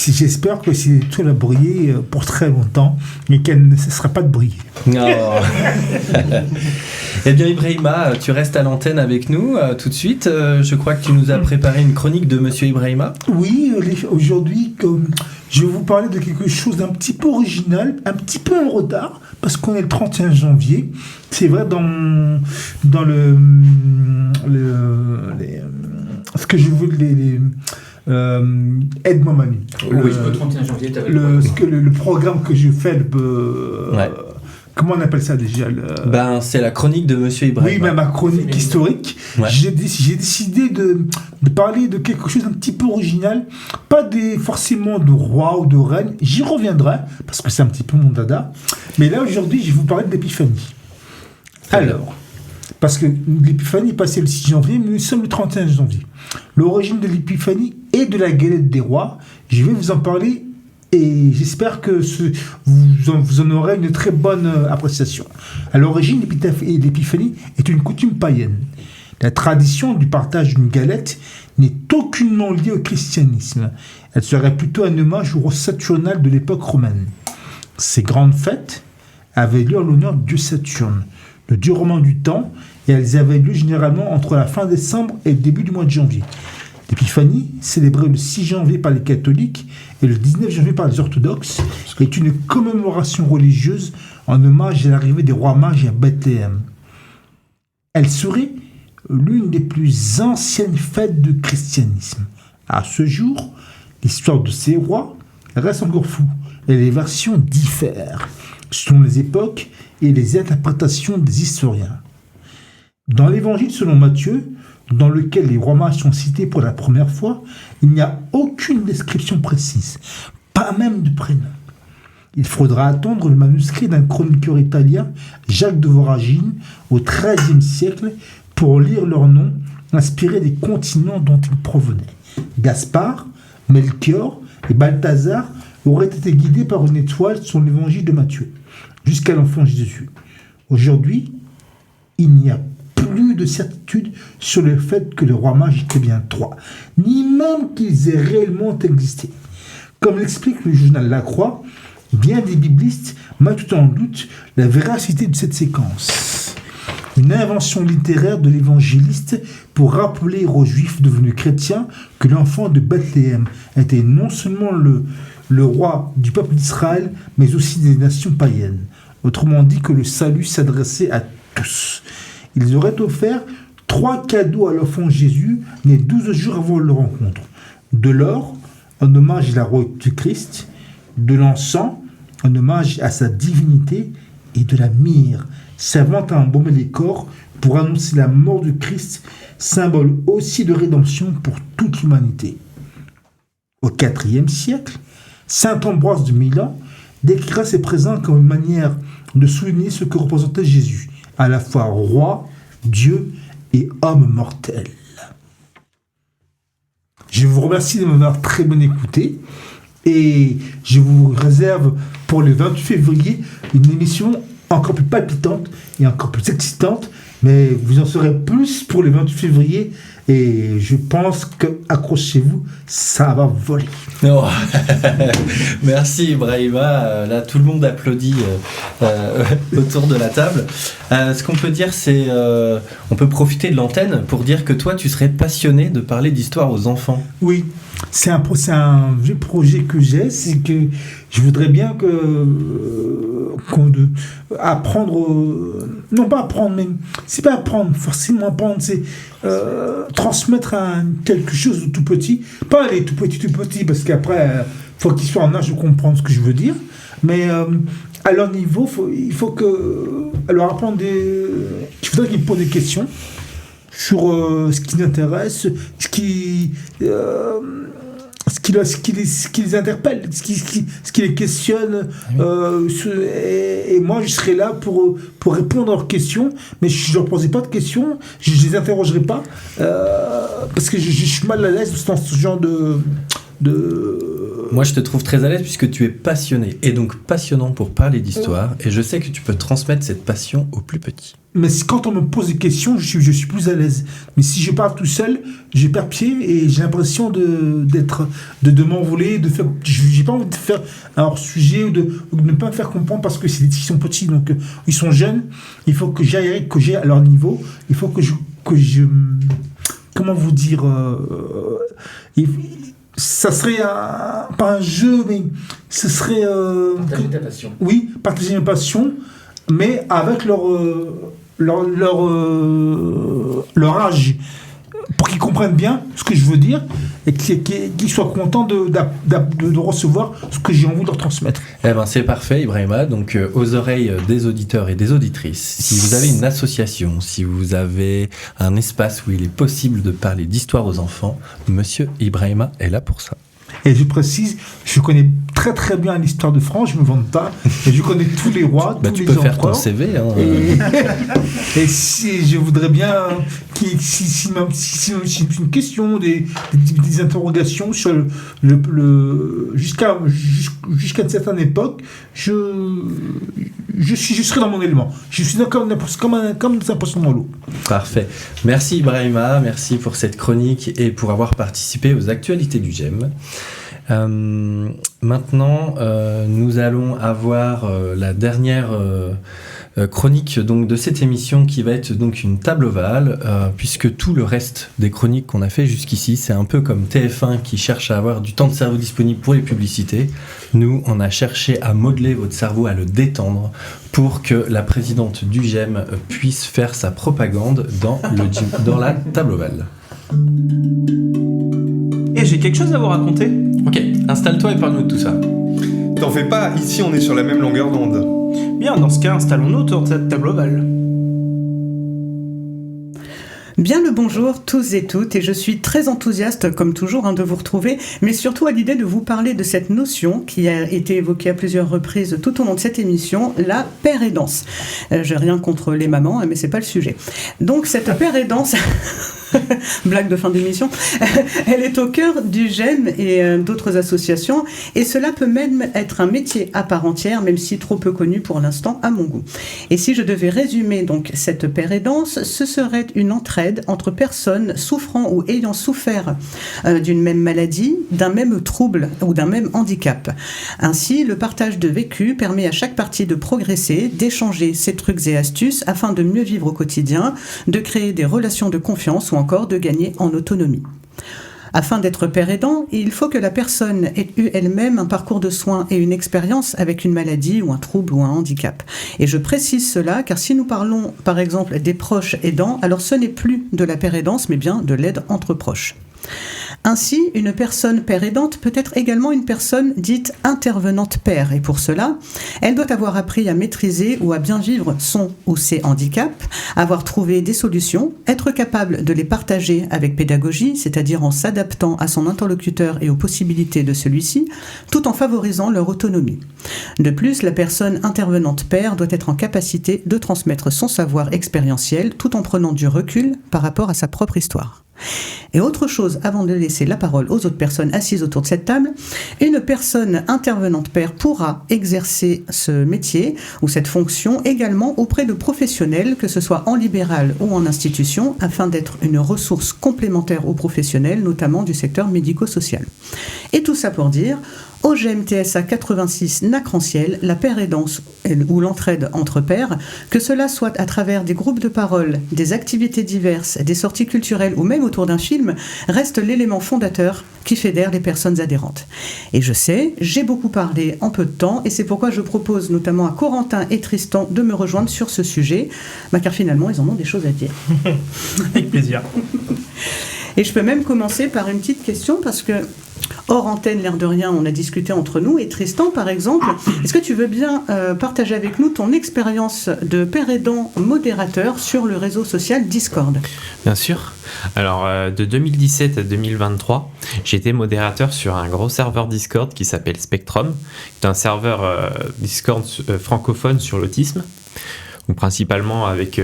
que c'est tout la briller pour très longtemps, mais qu'elle ne cessera pas de briller. Non. Eh bien, Ibrahima, tu restes à l'antenne avec nous tout de suite. Je crois que tu nous as préparé une chronique de Monsieur Ibrahima. Oui, aujourd'hui, je vais vous parler de quelque chose d'un petit peu original, un petit peu en retard, parce qu'on est le 31 janvier. C'est vrai, dans ce que je veux... Aide-moi Manu. Oui, le 31 janvier, le programme que je fais, comment on appelle ça déjà c'est la chronique de Monsieur Ibrahima. Oui, mais ma chronique historique. Ouais. J'ai décidé de parler de quelque chose d'un petit peu original, pas forcément de roi ou de reine. J'y reviendrai parce que c'est un petit peu mon dada. Mais là aujourd'hui, je vais vous parler de l'épiphanie. Alors. Parce que l'épiphanie est passée le 6 janvier, mais nous sommes le 31 janvier. L'origine de l'épiphanie et de la galette des rois, je vais vous en parler et j'espère que vous en aurez une très bonne appréciation. À l'origine, l'épiphanie est une coutume païenne. La tradition du partage d'une galette n'est aucunement liée au christianisme. Elle serait plutôt un hommage au roi Saturnal de l'époque romaine. Ces grandes fêtes avaient lieu en l'honneur du dieu Saturne, le dieu romain du temps, et elles avaient lieu généralement entre la fin décembre et le début du mois de janvier. L'épiphanie, célébrée le 6 janvier par les catholiques et le 19 janvier par les orthodoxes, est une commémoration religieuse en hommage à l'arrivée des rois mages à Bethléem. Elle serait l'une des plus anciennes fêtes du christianisme. À ce jour, l'histoire de ces rois reste encore floue et les versions diffèrent selon les époques et les interprétations des historiens. Dans l'évangile selon Matthieu, dans lequel les rois mages sont cités pour la première fois, il n'y a aucune description précise, pas même de prénom. Il faudra attendre le manuscrit d'un chroniqueur italien, Jacques de Voragine, au XIIIe siècle, pour lire leurs noms inspirés des continents dont ils provenaient. Gaspard, Melchior et Balthazar auraient été guidés par une étoile sur l'évangile de Matthieu, jusqu'à l'enfant Jésus. Aujourd'hui, il n'y a plus de certitude sur le fait que les rois mages étaient bien trois, ni même qu'ils aient réellement existé. Comme l'explique le journal La Croix, bien des biblistes mettent en doute la véracité de cette séquence. Une invention littéraire de l'évangéliste pour rappeler aux juifs devenus chrétiens que l'enfant de Bethléem était non seulement le roi du peuple d'Israël, mais aussi des nations païennes. Autrement dit que le salut s'adressait à tous. Ils auraient offert 3 cadeaux à l'enfant Jésus, né 12 jours avant leur rencontre. De l'or, en hommage à la royauté du Christ, de l'encens, en hommage à sa divinité, et de la myrrhe, servant à embaumer les corps pour annoncer la mort du Christ, symbole aussi de rédemption pour toute l'humanité. Au IVe siècle, saint Ambroise de Milan décrira ces présents comme une manière de souligner ce que représentait Jésus, à la fois roi, Dieu et homme mortel. Je vous remercie de m'avoir très bien écouté et je vous réserve pour le 28 février une émission encore plus palpitante et encore plus excitante, mais vous en saurez plus pour le 28 février et je pense que, accrochez-vous, ça va voler. Oh. Merci Ibrahima, là tout le monde applaudit autour de la table. Ce qu'on peut dire, c'est on peut profiter de l'antenne pour dire que toi tu serais passionné de parler d'histoire aux enfants. Oui, c'est un vieux projet que j'ai, c'est que je voudrais bien apprendre, non pas apprendre, mais c'est pas apprendre, forcément apprendre, c'est transmettre quelque chose de tout petit, pas les tout petits, parce qu'après, faut qu'ils soient en âge de comprendre ce que je veux dire, mais à leur niveau, il faut que leur apprendre je voudrais qu'ils me posent des questions sur ce qui les intéresse, ce qui les interpelle, ce qui les questionne, et moi je serai là pour répondre à leurs questions, mais je ne leur poserai pas de questions, je ne les interrogerai pas, parce que je suis mal à l'aise dans ce genre Moi, je te trouve très à l'aise puisque tu es passionné et donc passionnant pour parler d'histoire. Et je sais que tu peux transmettre cette passion aux plus petits. Mais quand on me pose des questions, je suis plus à l'aise. Mais si je parle tout seul, je perds pied et j'ai l'impression de m'envoler, de faire. J'ai pas envie de faire un hors-sujet ou de ne pas me faire comprendre parce que ils sont petits, donc ils sont jeunes. Il faut que j'aille à leur niveau. Il faut que je comment vous dire. Ça serait pas un jeu, mais ce serait. Partager ta passion. Oui, partager ma passion, mais avec leur âge, pour qu'ils comprennent bien ce que je veux dire et qu'ils soient contents de recevoir ce que j'ai envie de leur transmettre. Eh ben c'est parfait, Ibrahima. Donc aux oreilles des auditeurs et des auditrices, si vous avez une association, si vous avez un espace où il est possible de parler d'histoire aux enfants, Monsieur Ibrahima est là pour ça. Et je précise, je connais très très bien l'histoire de France, je me vante pas, et je connais tous les rois, tous les empereurs. Tu peux faire ton CV. Hein. Et si je voudrais bien, si une question, des interrogations sur jusqu'à une certaine époque, je serai dans mon élément. Je suis comme un poisson dans l'eau. Parfait. Merci Ibrahima, merci pour cette chronique et pour avoir participé aux actualités du GEM. Maintenant, nous allons avoir la dernière chronique donc, de cette émission qui va être donc une table ovale, puisque tout le reste des chroniques qu'on a fait jusqu'ici, c'est un peu comme TF1 qui cherche à avoir du temps de cerveau disponible pour les publicités. Nous, on a cherché à modeler votre cerveau, à le détendre pour que la présidente du GEM puisse faire sa propagande dans la table ovale. Et j'ai quelque chose à vous raconter. Ok, installe-toi et parle-nous de tout ça. T'en fais pas, ici on est sur la même longueur d'onde. Bien, dans ce cas, installons-nous autour de cette table ovale. Bien le bonjour tous et toutes, et je suis très enthousiaste comme toujours de vous retrouver, mais surtout à l'idée de vous parler de cette notion qui a été évoquée à plusieurs reprises tout au long de cette émission, la pérédance. J'ai rien contre les mamans, mais c'est pas le sujet. Donc cette pérédance... blague de fin d'émission, elle est au cœur du GEM et d'autres associations, et cela peut même être un métier à part entière, même si trop peu connu pour l'instant à mon goût. Et si je devais résumer donc cette pérédance, ce serait une entraide entre personnes souffrant ou ayant souffert d'une même maladie, d'un même trouble ou d'un même handicap. Ainsi, le partage de vécu permet à chaque partie de progresser, d'échanger ses trucs et astuces afin de mieux vivre au quotidien, de créer des relations de confiance ou encore de gagner en autonomie. Afin d'être père aidant, il faut que la personne ait eu elle-même un parcours de soins et une expérience avec une maladie ou un trouble ou un handicap. Et je précise cela car si nous parlons par exemple des proches aidants, alors ce n'est plus de la père aidance mais bien de l'aide entre proches. Ainsi, une personne père aidante peut être également une personne dite intervenante père, et pour cela, elle doit avoir appris à maîtriser ou à bien vivre son ou ses handicaps, avoir trouvé des solutions, être capable de les partager avec pédagogie, c'est-à-dire en s'adaptant à son interlocuteur et aux possibilités de celui-ci, tout en favorisant leur autonomie. De plus, la personne intervenante père doit être en capacité de transmettre son savoir expérientiel tout en prenant du recul par rapport à sa propre histoire. Et autre chose, avant de laisser la parole aux autres personnes assises autour de cette table, une personne intervenante père pourra exercer ce métier ou cette fonction également auprès de professionnels, que ce soit en libéral ou en institution, afin d'être une ressource complémentaire aux professionnels, notamment du secteur médico-social. Et tout ça pour dire... Au GEM-TSA 86 Nacranciel, la père aidance ou l'entraide entre pairs, que cela soit à travers des groupes de parole, des activités diverses, des sorties culturelles ou même autour d'un film, reste l'élément fondateur qui fédère les personnes adhérentes. Et je sais, j'ai beaucoup parlé en peu de temps et c'est pourquoi je propose notamment à Corentin et Tristan de me rejoindre sur ce sujet, car finalement ils en ont des choses à dire. Avec plaisir. Et je peux même commencer par une petite question parce que hors antenne, l'air de rien, on a discuté entre nous. Et Tristan, par exemple, est-ce que tu veux bien partager avec nous ton expérience de père aidant modérateur sur le réseau social Discord ? Bien sûr. Alors, de 2017 à 2023, j'ai été modérateur sur un gros serveur Discord qui s'appelle Spectrum, qui est un serveur Discord francophone sur l'autisme, donc principalement avec...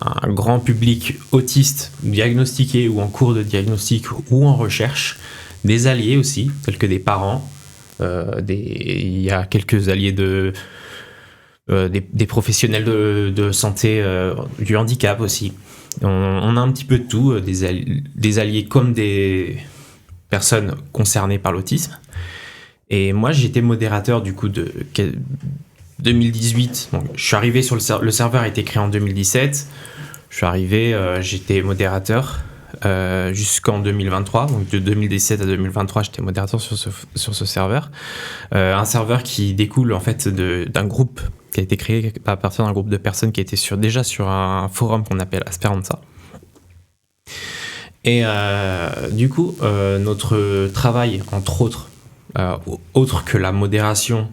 un grand public autiste diagnostiqué ou en cours de diagnostic ou en recherche, des alliés aussi, tels que des parents. Il y a quelques alliés des professionnels de santé, du handicap aussi. On a un petit peu de tout, des alliés comme des personnes concernées par l'autisme. Et moi, j'étais modérateur du coup de 2018. Donc, je suis arrivé sur le serveur a été créé en 2017. Je suis arrivé, j'étais modérateur jusqu'en 2023. Donc de 2017 à 2023, j'étais modérateur sur ce serveur. Un serveur qui découle en fait d'un groupe qui a été créé à partir d'un groupe de personnes qui étaient déjà sur un forum qu'on appelle Asperanza. Et du coup, notre travail, entre autres, autre que la modération,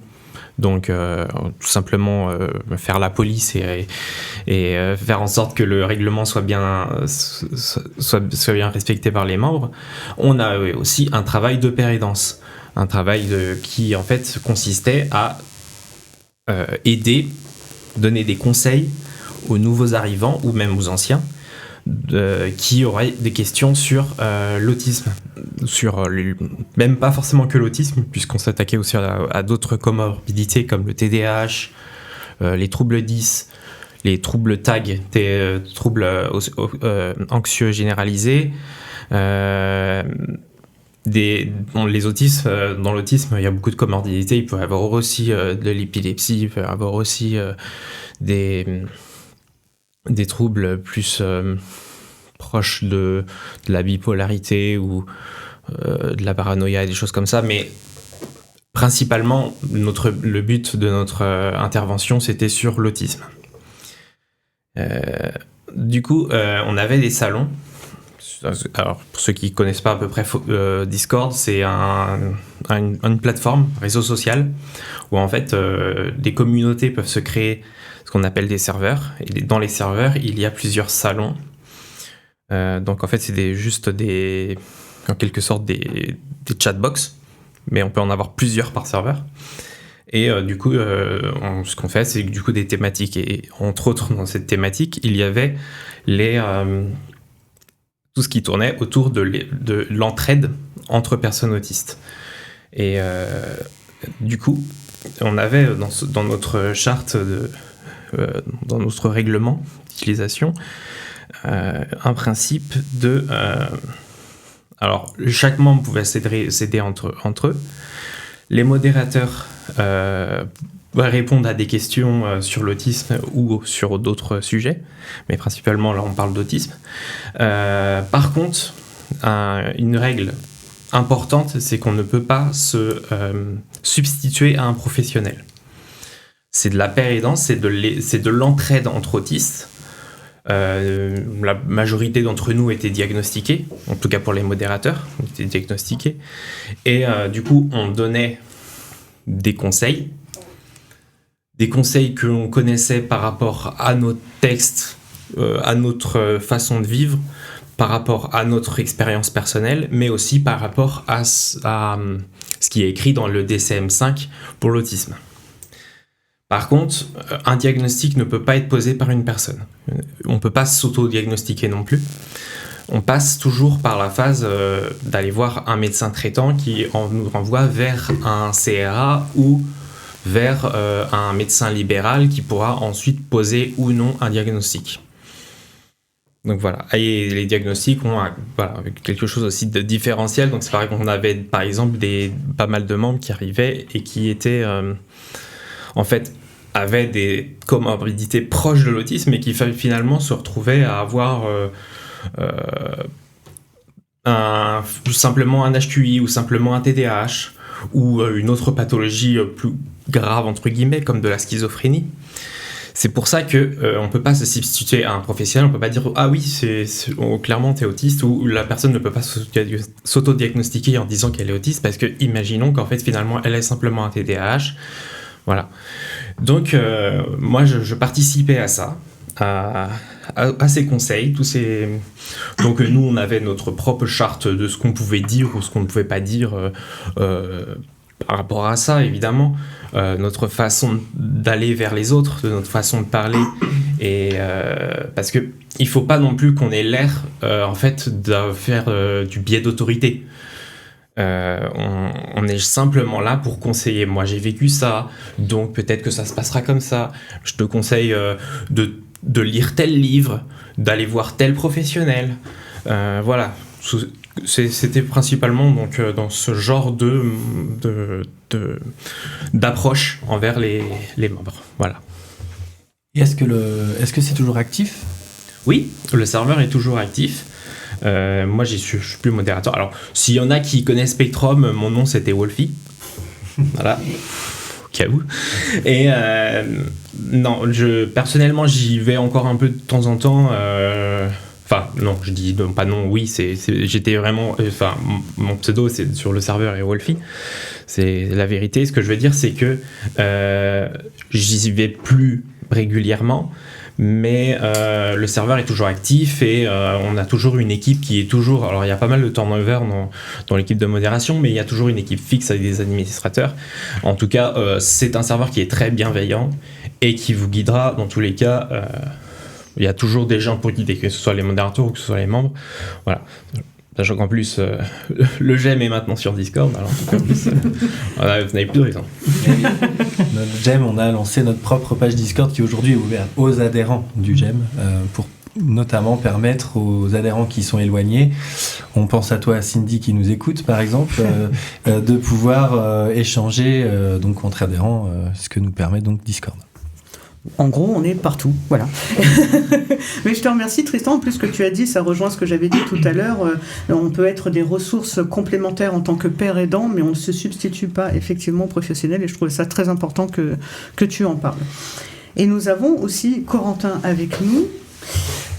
donc tout simplement faire la police et faire en sorte que le règlement soit bien respecté par les membres, on a aussi un travail de pair et danse, un travail qui en fait consistait à aider, donner des conseils aux nouveaux arrivants ou même aux anciens qui auraient des questions sur l'autisme, même pas forcément que l'autisme, puisqu'on s'attaquait aussi à d'autres comorbidités comme le TDAH, les troubles 10, les troubles TAG, des troubles anxieux généralisés. Les autismes, dans l'autisme, il y a beaucoup de comorbidités. Il peut y avoir aussi de l'épilepsie, il peut y avoir aussi des troubles plus proches de la bipolarité ou de la paranoïa et des choses comme ça. Mais principalement, le but de notre intervention, c'était sur l'autisme. Du coup, on avait des salons. Alors, pour ceux qui ne connaissent pas à peu près Discord, c'est une plateforme, réseau social, où en fait, des communautés peuvent se créer ce qu'on appelle des serveurs. Et dans les serveurs, il y a plusieurs salons. Donc en fait, c'est en quelque sorte des chatbox, mais on peut en avoir plusieurs par serveur. Et du coup, ce qu'on fait, c'est du coup des thématiques. Et entre autres, dans cette thématique, il y avait tout ce qui tournait autour de l'entraide entre personnes autistes. Et du coup, on avait dans notre charte, dans notre règlement d'utilisation, un principe de... alors, chaque membre pouvait s'aider entre eux. Les modérateurs répondent à des questions sur l'autisme ou sur d'autres sujets, mais principalement, là, on parle d'autisme. Par contre, une règle importante, c'est qu'on ne peut pas se substituer à un professionnel. C'est de la pair et danse, c'est de l'entraide entre autistes. La majorité d'entre nous étaient diagnostiqués, en tout cas pour les modérateurs, on était diagnostiqués. Et du coup, on donnait des conseils que l'on connaissait par rapport à nos textes, à notre façon de vivre, par rapport à notre expérience personnelle, mais aussi par rapport à ce qui est écrit dans le DCM-5 pour l'autisme. Par contre, un diagnostic ne peut pas être posé par une personne. On ne peut pas s'auto-diagnostiquer non plus. On passe toujours par la phase d'aller voir un médecin traitant qui nous renvoie vers un CRA ou vers un médecin libéral qui pourra ensuite poser ou non un diagnostic. Donc voilà, et les diagnostics ont quelque chose aussi de différentiel. Donc c'est pareil qu'on avait par exemple pas mal de membres qui arrivaient et qui étaient en fait avaient des comorbidités proches de l'autisme et qui finalement se retrouvaient à avoir simplement un HQI ou simplement un TDAH ou une autre pathologie plus grave entre guillemets comme de la schizophrénie. C'est pour ça que on peut pas se substituer à un professionnel, on peut pas dire ah oui clairement t'es autiste, ou la personne ne peut pas s'auto-diagnostiquer en disant qu'elle est autiste parce que imaginons qu'en fait finalement elle est simplement un TDAH. Voilà. Donc moi je participais à ça, à ces conseils, donc nous on avait notre propre charte de ce qu'on pouvait dire ou ce qu'on ne pouvait pas dire par rapport à ça, évidemment, notre façon d'aller vers les autres, de notre façon de parler, et parce que il faut pas non plus qu'on ait l'air en fait de faire du biais d'autorité. On est simplement là pour conseiller. Moi, j'ai vécu ça, donc peut-être que ça se passera comme ça. Je te conseille de lire tel livre, d'aller voir tel professionnel. Voilà. C'était principalement donc dans ce genre d'approche envers les membres. Voilà. Et est-ce que c'est toujours actif ? Oui, le serveur est toujours actif. Moi, je suis plus modérateur. Alors, s'il y en a qui connaissent Spectrum, mon nom c'était Wolfie. Voilà, au cas où. Et non, personnellement, j'y vais encore un peu de temps en temps. Enfin, non, je dis non, pas non, oui, j'étais vraiment. Enfin, mon pseudo c'est sur le serveur est Wolfie. C'est la vérité. Ce que je veux dire, c'est que j'y vais plus régulièrement. Mais le serveur est toujours actif et on a toujours une équipe qui est toujours... Alors il y a pas mal de turnover dans l'équipe de modération, mais il y a toujours une équipe fixe avec des administrateurs. En tout cas, c'est un serveur qui est très bienveillant et qui vous guidera dans tous les cas. Il y a toujours des gens pour guider, que ce soit les modérateurs ou que ce soit les membres. Voilà. Sachant qu'en plus, le GEM est maintenant sur Discord, alors en tout cas, en plus, vous n'avez plus de raison. Notre GEM, on a lancé notre propre page Discord qui aujourd'hui est ouverte aux adhérents du GEM pour notamment permettre aux adhérents qui sont éloignés, on pense à toi Cindy qui nous écoute par exemple, de pouvoir échanger donc entre adhérents, ce que nous permet donc Discord. En gros, on est partout, voilà. Mais je te remercie Tristan, en plus ce que tu as dit, ça rejoint ce que j'avais dit tout à l'heure, on peut être des ressources complémentaires en tant que père aidant, mais on ne se substitue pas effectivement aux professionnels, et je trouvais ça très important que tu en parles. Et nous avons aussi Corentin avec nous,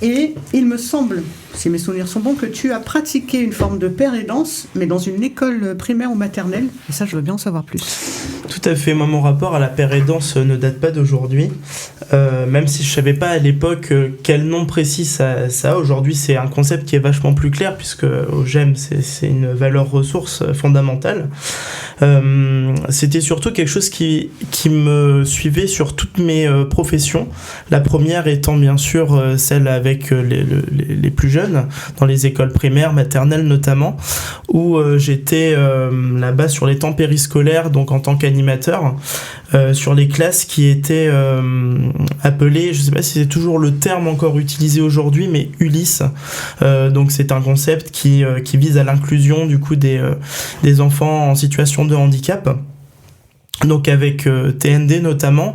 et il me semble, si mes souvenirs sont bons, que tu as pratiqué une forme de père aidance, mais dans une école primaire ou maternelle, et ça je veux bien en savoir plus. Tout à fait, moi mon rapport à la père aidance ne date pas d'aujourd'hui, même si je savais pas à l'époque quel nom précis ça a. Aujourd'hui c'est un concept qui est vachement plus clair, puisque au GEM c'est une valeur ressource fondamentale. C'était surtout quelque chose qui me suivait sur toutes mes professions, la première étant bien sûr celle avec les plus jeunes, dans les écoles primaires, maternelles notamment, où j'étais là-bas sur les temps périscolaires, donc en tant qu'animateur, sur les classes qui étaient appelées, je ne sais pas si c'est toujours le terme encore utilisé aujourd'hui, mais Ulysse. Donc c'est un concept qui vise à l'inclusion du coup des enfants en situation de handicap. Donc avec TND notamment,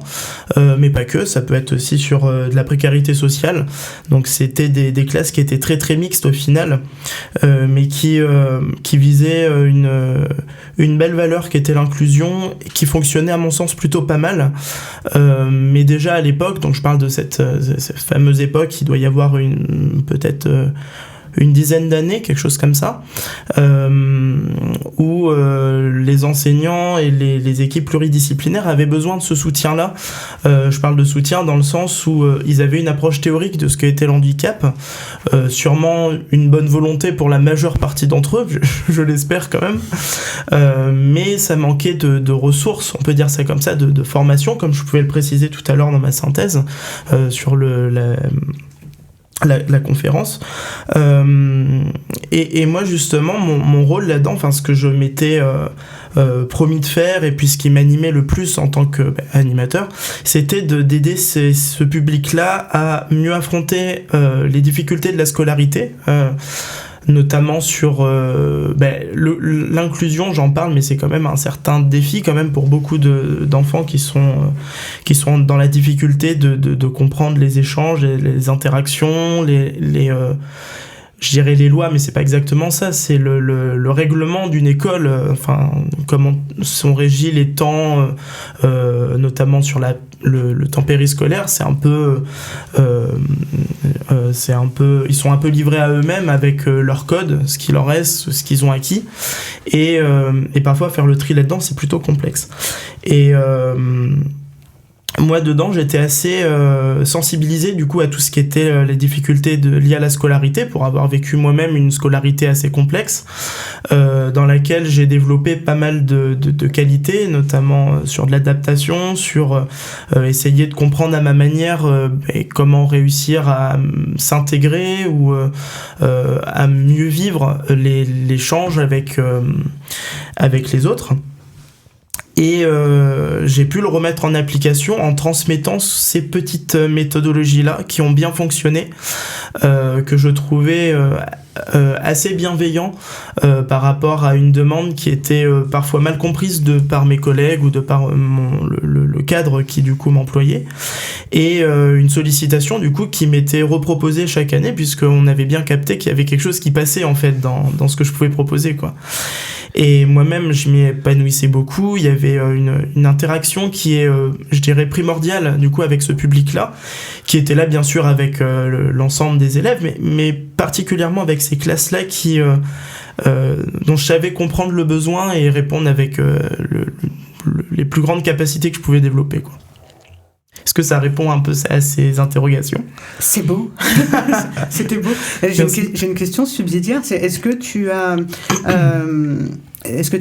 mais pas que, ça peut être aussi sur de la précarité sociale. Donc c'était des classes qui étaient très très mixtes au final, mais qui visaient une belle valeur qui était l'inclusion, qui fonctionnait à mon sens plutôt pas mal. Mais déjà à l'époque, donc je parle de cette fameuse époque, il doit y avoir peut-être une dizaine d'années, quelque chose comme ça, où les enseignants et les équipes pluridisciplinaires avaient besoin de ce soutien-là. Je parle de soutien dans le sens où ils avaient une approche théorique de ce qu'était l'handicap, sûrement une bonne volonté pour la majeure partie d'entre eux, je l'espère quand même, mais ça manquait de ressources, on peut dire ça comme ça, de formation, comme je pouvais le préciser tout à l'heure dans ma synthèse, sur la conférence, et moi justement mon rôle là-dedans, enfin ce que je m'étais promis de faire, et puis ce qui m'animait le plus en tant qu'animateur, c'était d'aider ce public-là à mieux affronter les difficultés de la scolarité, notamment sur l'inclusion, j'en parle, mais c'est quand même un certain défi quand même pour beaucoup d'enfants qui sont dans la difficulté de comprendre les échanges, les interactions, je dirais les lois, mais c'est pas exactement ça, c'est le règlement d'une école, enfin comment sont régis les temps, notamment sur le temps périscolaire, c'est un peu ils sont un peu livrés à eux-mêmes avec leur code, ce qui leur reste, ce qu'ils ont acquis, et parfois faire le tri là-dedans c'est plutôt complexe. Et moi dedans j'étais assez sensibilisé du coup à tout ce qui était les difficultés liées à la scolarité, pour avoir vécu moi-même une scolarité assez complexe dans laquelle j'ai développé pas mal de qualités, notamment sur de l'adaptation, sur essayer de comprendre à ma manière comment réussir à s'intégrer ou à mieux vivre l'échange avec les autres. Et j'ai pu le remettre en application en transmettant ces petites méthodologies-là qui ont bien fonctionné, que je trouvais assez bienveillant par rapport à une demande qui était parfois mal comprise par mes collègues ou de par le cadre qui du coup m'employait, et une sollicitation du coup qui m'était reproposée chaque année, puisqu'on avait bien capté qu'il y avait quelque chose qui passait en fait dans ce que je pouvais proposer, quoi. Et moi-même, je m'y épanouissais beaucoup. Il y avait une interaction qui est, je dirais, primordiale du coup avec ce public-là, qui était là bien sûr avec l'ensemble des élèves, mais particulièrement avec ces classes-là dont je savais comprendre le besoin et répondre avec les plus grandes capacités que je pouvais développer, quoi. Est-ce que ça répond un peu à ces interrogations ? C'est beau. C'était beau. J'ai une question subsidiaire. Est-ce que tu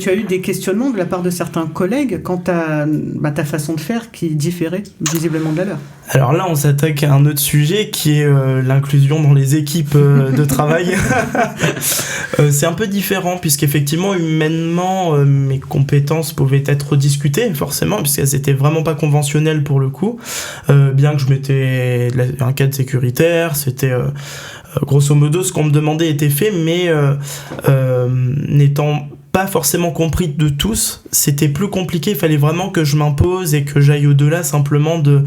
as eu des questionnements de la part de certains collègues quant à ta façon de faire qui différait visiblement de la leur ? Alors là, on s'attaque à un autre sujet qui est l'inclusion dans les équipes de travail. C'est un peu différent puisqu'effectivement, humainement, mes compétences pouvaient être discutées, forcément, puisqu'elles étaient vraiment pas conventionnelles pour le coup. Bien que je mettais un cadre sécuritaire, c'était grosso modo ce qu'on me demandait était fait, mais n'étant pas forcément compris de tous, c'était plus compliqué. Il fallait vraiment que je m'impose et que j'aille au-delà simplement de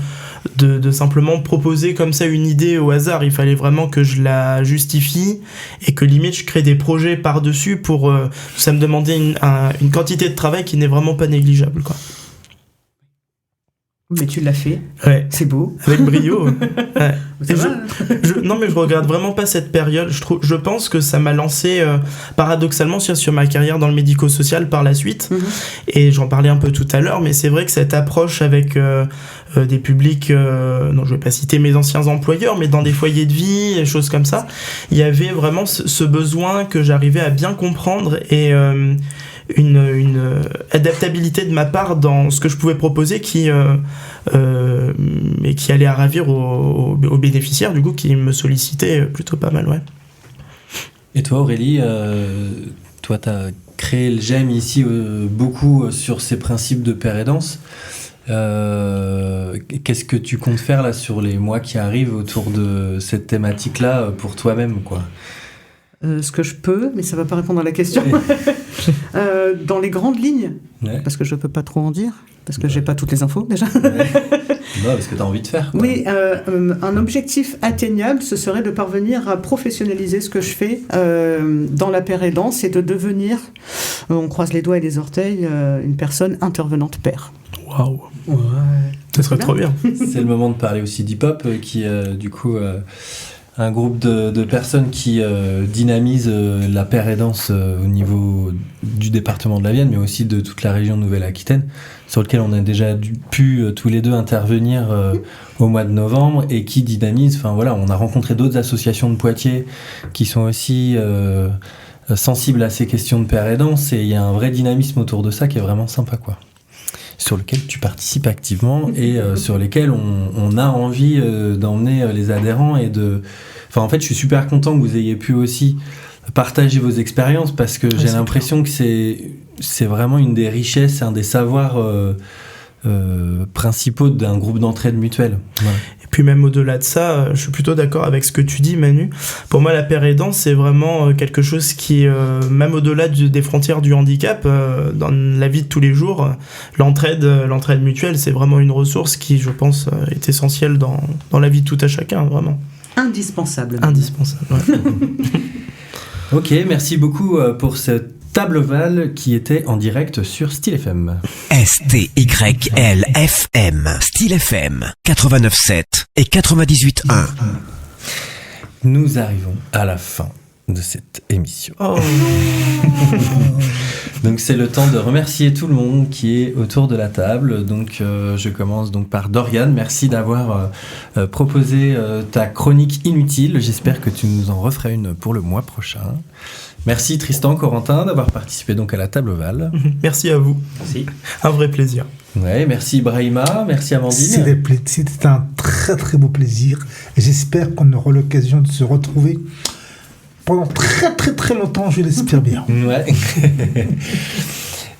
simplement proposer comme ça une idée au hasard. Il fallait vraiment que je la justifie et que limite je crée des projets par-dessus pour ça me demandait une quantité de travail qui n'est vraiment pas négligeable, quoi. Mais tu l'as fait. Ouais. C'est beau. Avec brio. Ouais. Non, mais je regrette vraiment pas cette période. Je pense que ça m'a lancé paradoxalement sur ma carrière dans le médico-social par la suite. Et j'en parlais un peu tout à l'heure, mais c'est vrai que cette approche avec des publics, non, je vais pas citer mes anciens employeurs, mais dans des foyers de vie, des choses comme ça, il y avait vraiment ce besoin que j'arrivais à bien comprendre et une adaptabilité de ma part dans ce que je pouvais proposer qui allait à ravir aux bénéficiaires du coup qui me sollicitaient plutôt pas mal, ouais. Et toi Aurélie, toi t'as créé le GEM ici beaucoup sur ces principes de pair et danse. Qu'est-ce que tu comptes faire là sur les mois qui arrivent autour de cette thématique là pour toi-même, quoi? Ce que je peux, mais ça va pas répondre à la question. Dans les grandes lignes, parce que je peux pas trop en dire, parce que j'ai pas toutes les infos déjà. Non, parce que tu as envie de faire, quoi. Oui, un objectif atteignable, ce serait de parvenir à professionnaliser ce que je fais dans la pair et danse et de devenir, on croise les doigts et les orteils, une personne intervenante pair. Waouh. Ouais. Ça serait trop bien. C'est le moment de parler aussi d'hip-hop qui, du coup... un groupe de personnes qui dynamisent la pair et danse au niveau du département de la Vienne, mais aussi de toute la région Nouvelle-Aquitaine, sur lequel on a déjà pu tous les deux intervenir au mois de novembre, et qui dynamise. Enfin voilà, on a rencontré d'autres associations de Poitiers qui sont aussi sensibles à ces questions de pair et danse, et il y a un vrai dynamisme autour de ça qui est vraiment sympa, quoi. Sur lequel tu participes activement et sur lesquels on a envie d'emmener les adhérents et de... Enfin, en fait, je suis super content que vous ayez pu aussi partager vos expériences, parce que j'ai l'impression que c'est vraiment une des richesses, un des savoirs principaux d'un groupe d'entraide mutuelle. Voilà. Et puis même au-delà de ça, je suis plutôt d'accord avec ce que tu dis, Manu. Pour moi, la pair et danse, c'est vraiment quelque chose qui, même au-delà des frontières du handicap, dans la vie de tous les jours, l'entraide mutuelle, c'est vraiment une ressource qui, je pense, est essentielle dans la vie de tout à chacun, vraiment. Indispensable. Indispensable, ouais. Ok, merci beaucoup pour cette table ovale qui était en direct sur Style FM. STYLFM, Style FM, 89.7 et 98.1. Nous arrivons à la fin de cette émission. Donc c'est le temps de remercier tout le monde qui est autour de la table. Donc je commence donc par Dorian. Merci d'avoir proposé ta chronique inutile. J'espère que tu nous en referas une pour le mois prochain. Merci Tristan, Corentin d'avoir participé donc à la table ovale. Merci à vous. Merci. Un vrai plaisir. Ouais, merci Ibrahima, merci Amandine. C'était un très très beau plaisir. Et j'espère qu'on aura l'occasion de se retrouver pendant très très très longtemps, je l'espère bien. Ouais.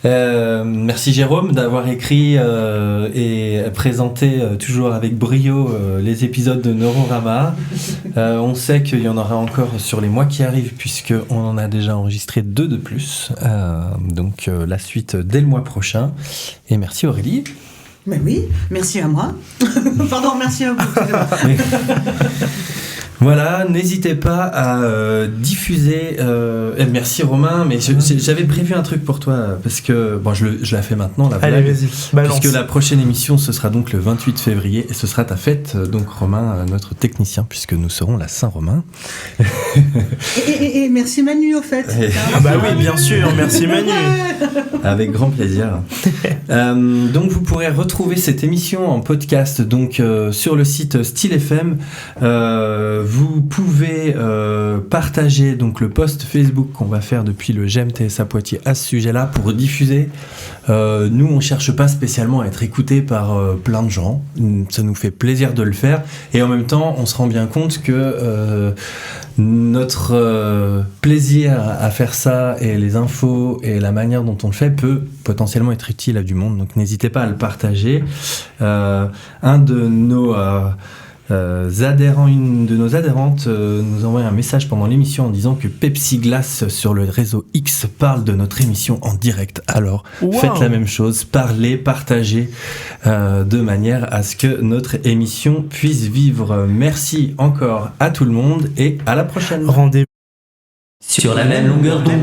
Merci Jérôme d'avoir écrit et présenté toujours avec brio les épisodes de Neurorama. On sait qu'il y en aura encore sur les mois qui arrivent puisqu'on en a déjà enregistré 2 de plus. Donc la suite dès le mois prochain. Et merci Aurélie. Mais oui, merci à moi. Pardon, merci à vous. Voilà, n'hésitez pas à diffuser. Merci Romain, mais j'avais prévu un truc pour toi parce que bon, je la fais maintenant. Allez, vas-y, balance. Puisque la prochaine émission, ce sera donc le 28 février et ce sera ta fête, donc Romain, notre technicien, puisque nous serons la Saint-Romain. et merci Manu au fait. Ah bah oui, bien sûr, merci Manu. Avec grand plaisir. Donc vous pourrez retrouver cette émission en podcast donc sur le site Style FM. Vous pouvez partager donc le post Facebook qu'on va faire depuis le GEM TSA Poitiers à ce sujet-là pour diffuser. Nous, on cherche pas spécialement à être écouté par plein de gens. Ça nous fait plaisir de le faire. Et en même temps, on se rend bien compte que notre plaisir à faire ça et les infos et la manière dont on le fait peut potentiellement être utile à du monde. Donc n'hésitez pas à le partager. Un de nos... une de nos adhérentes nous envoie un message pendant l'émission en disant que Pepsi Glace sur le réseau X parle de notre émission en direct. Alors faites la même chose, parlez, partagez de manière à ce que notre émission puisse vivre. Merci encore à tout le monde et à la prochaine. Rendez-vous sur la même longueur d'onde.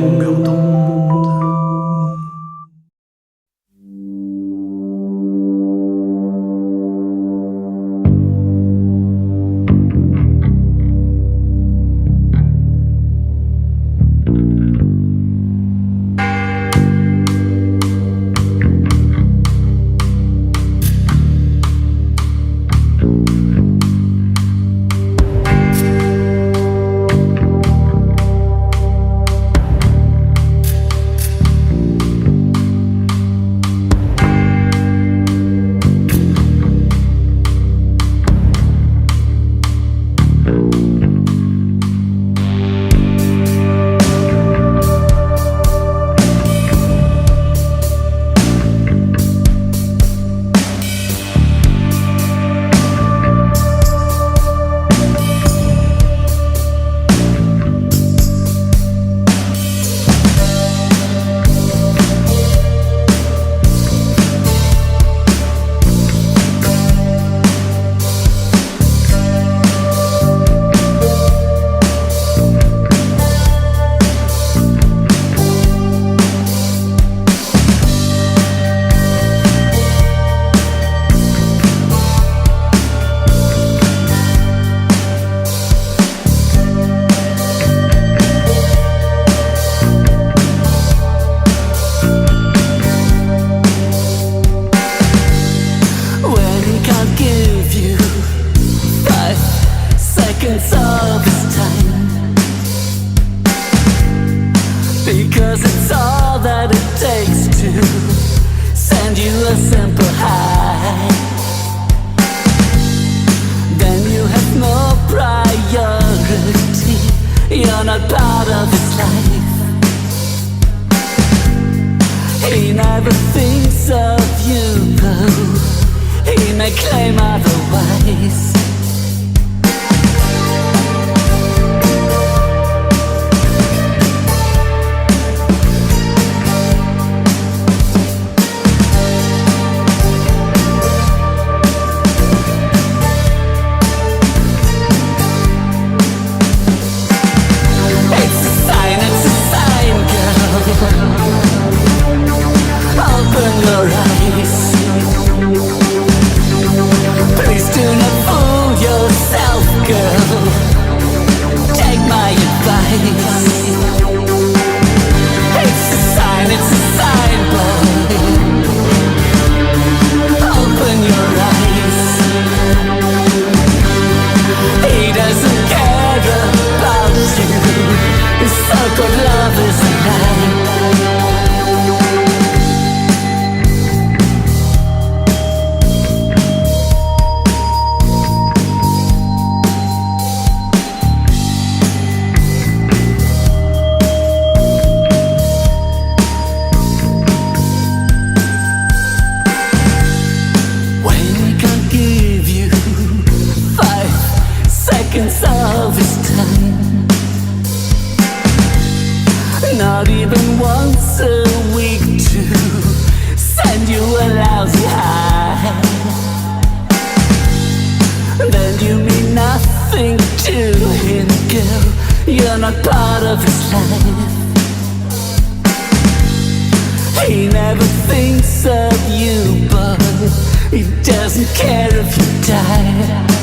Because it's all that it takes to send you a simple hi. Then you have no priority, you're not part of his life. He never thinks of you, though he may claim otherwise. Open your eyes. Please do not fool then you mean nothing to him, girl. You're not part of his life. He never thinks of you, but he doesn't care if you die.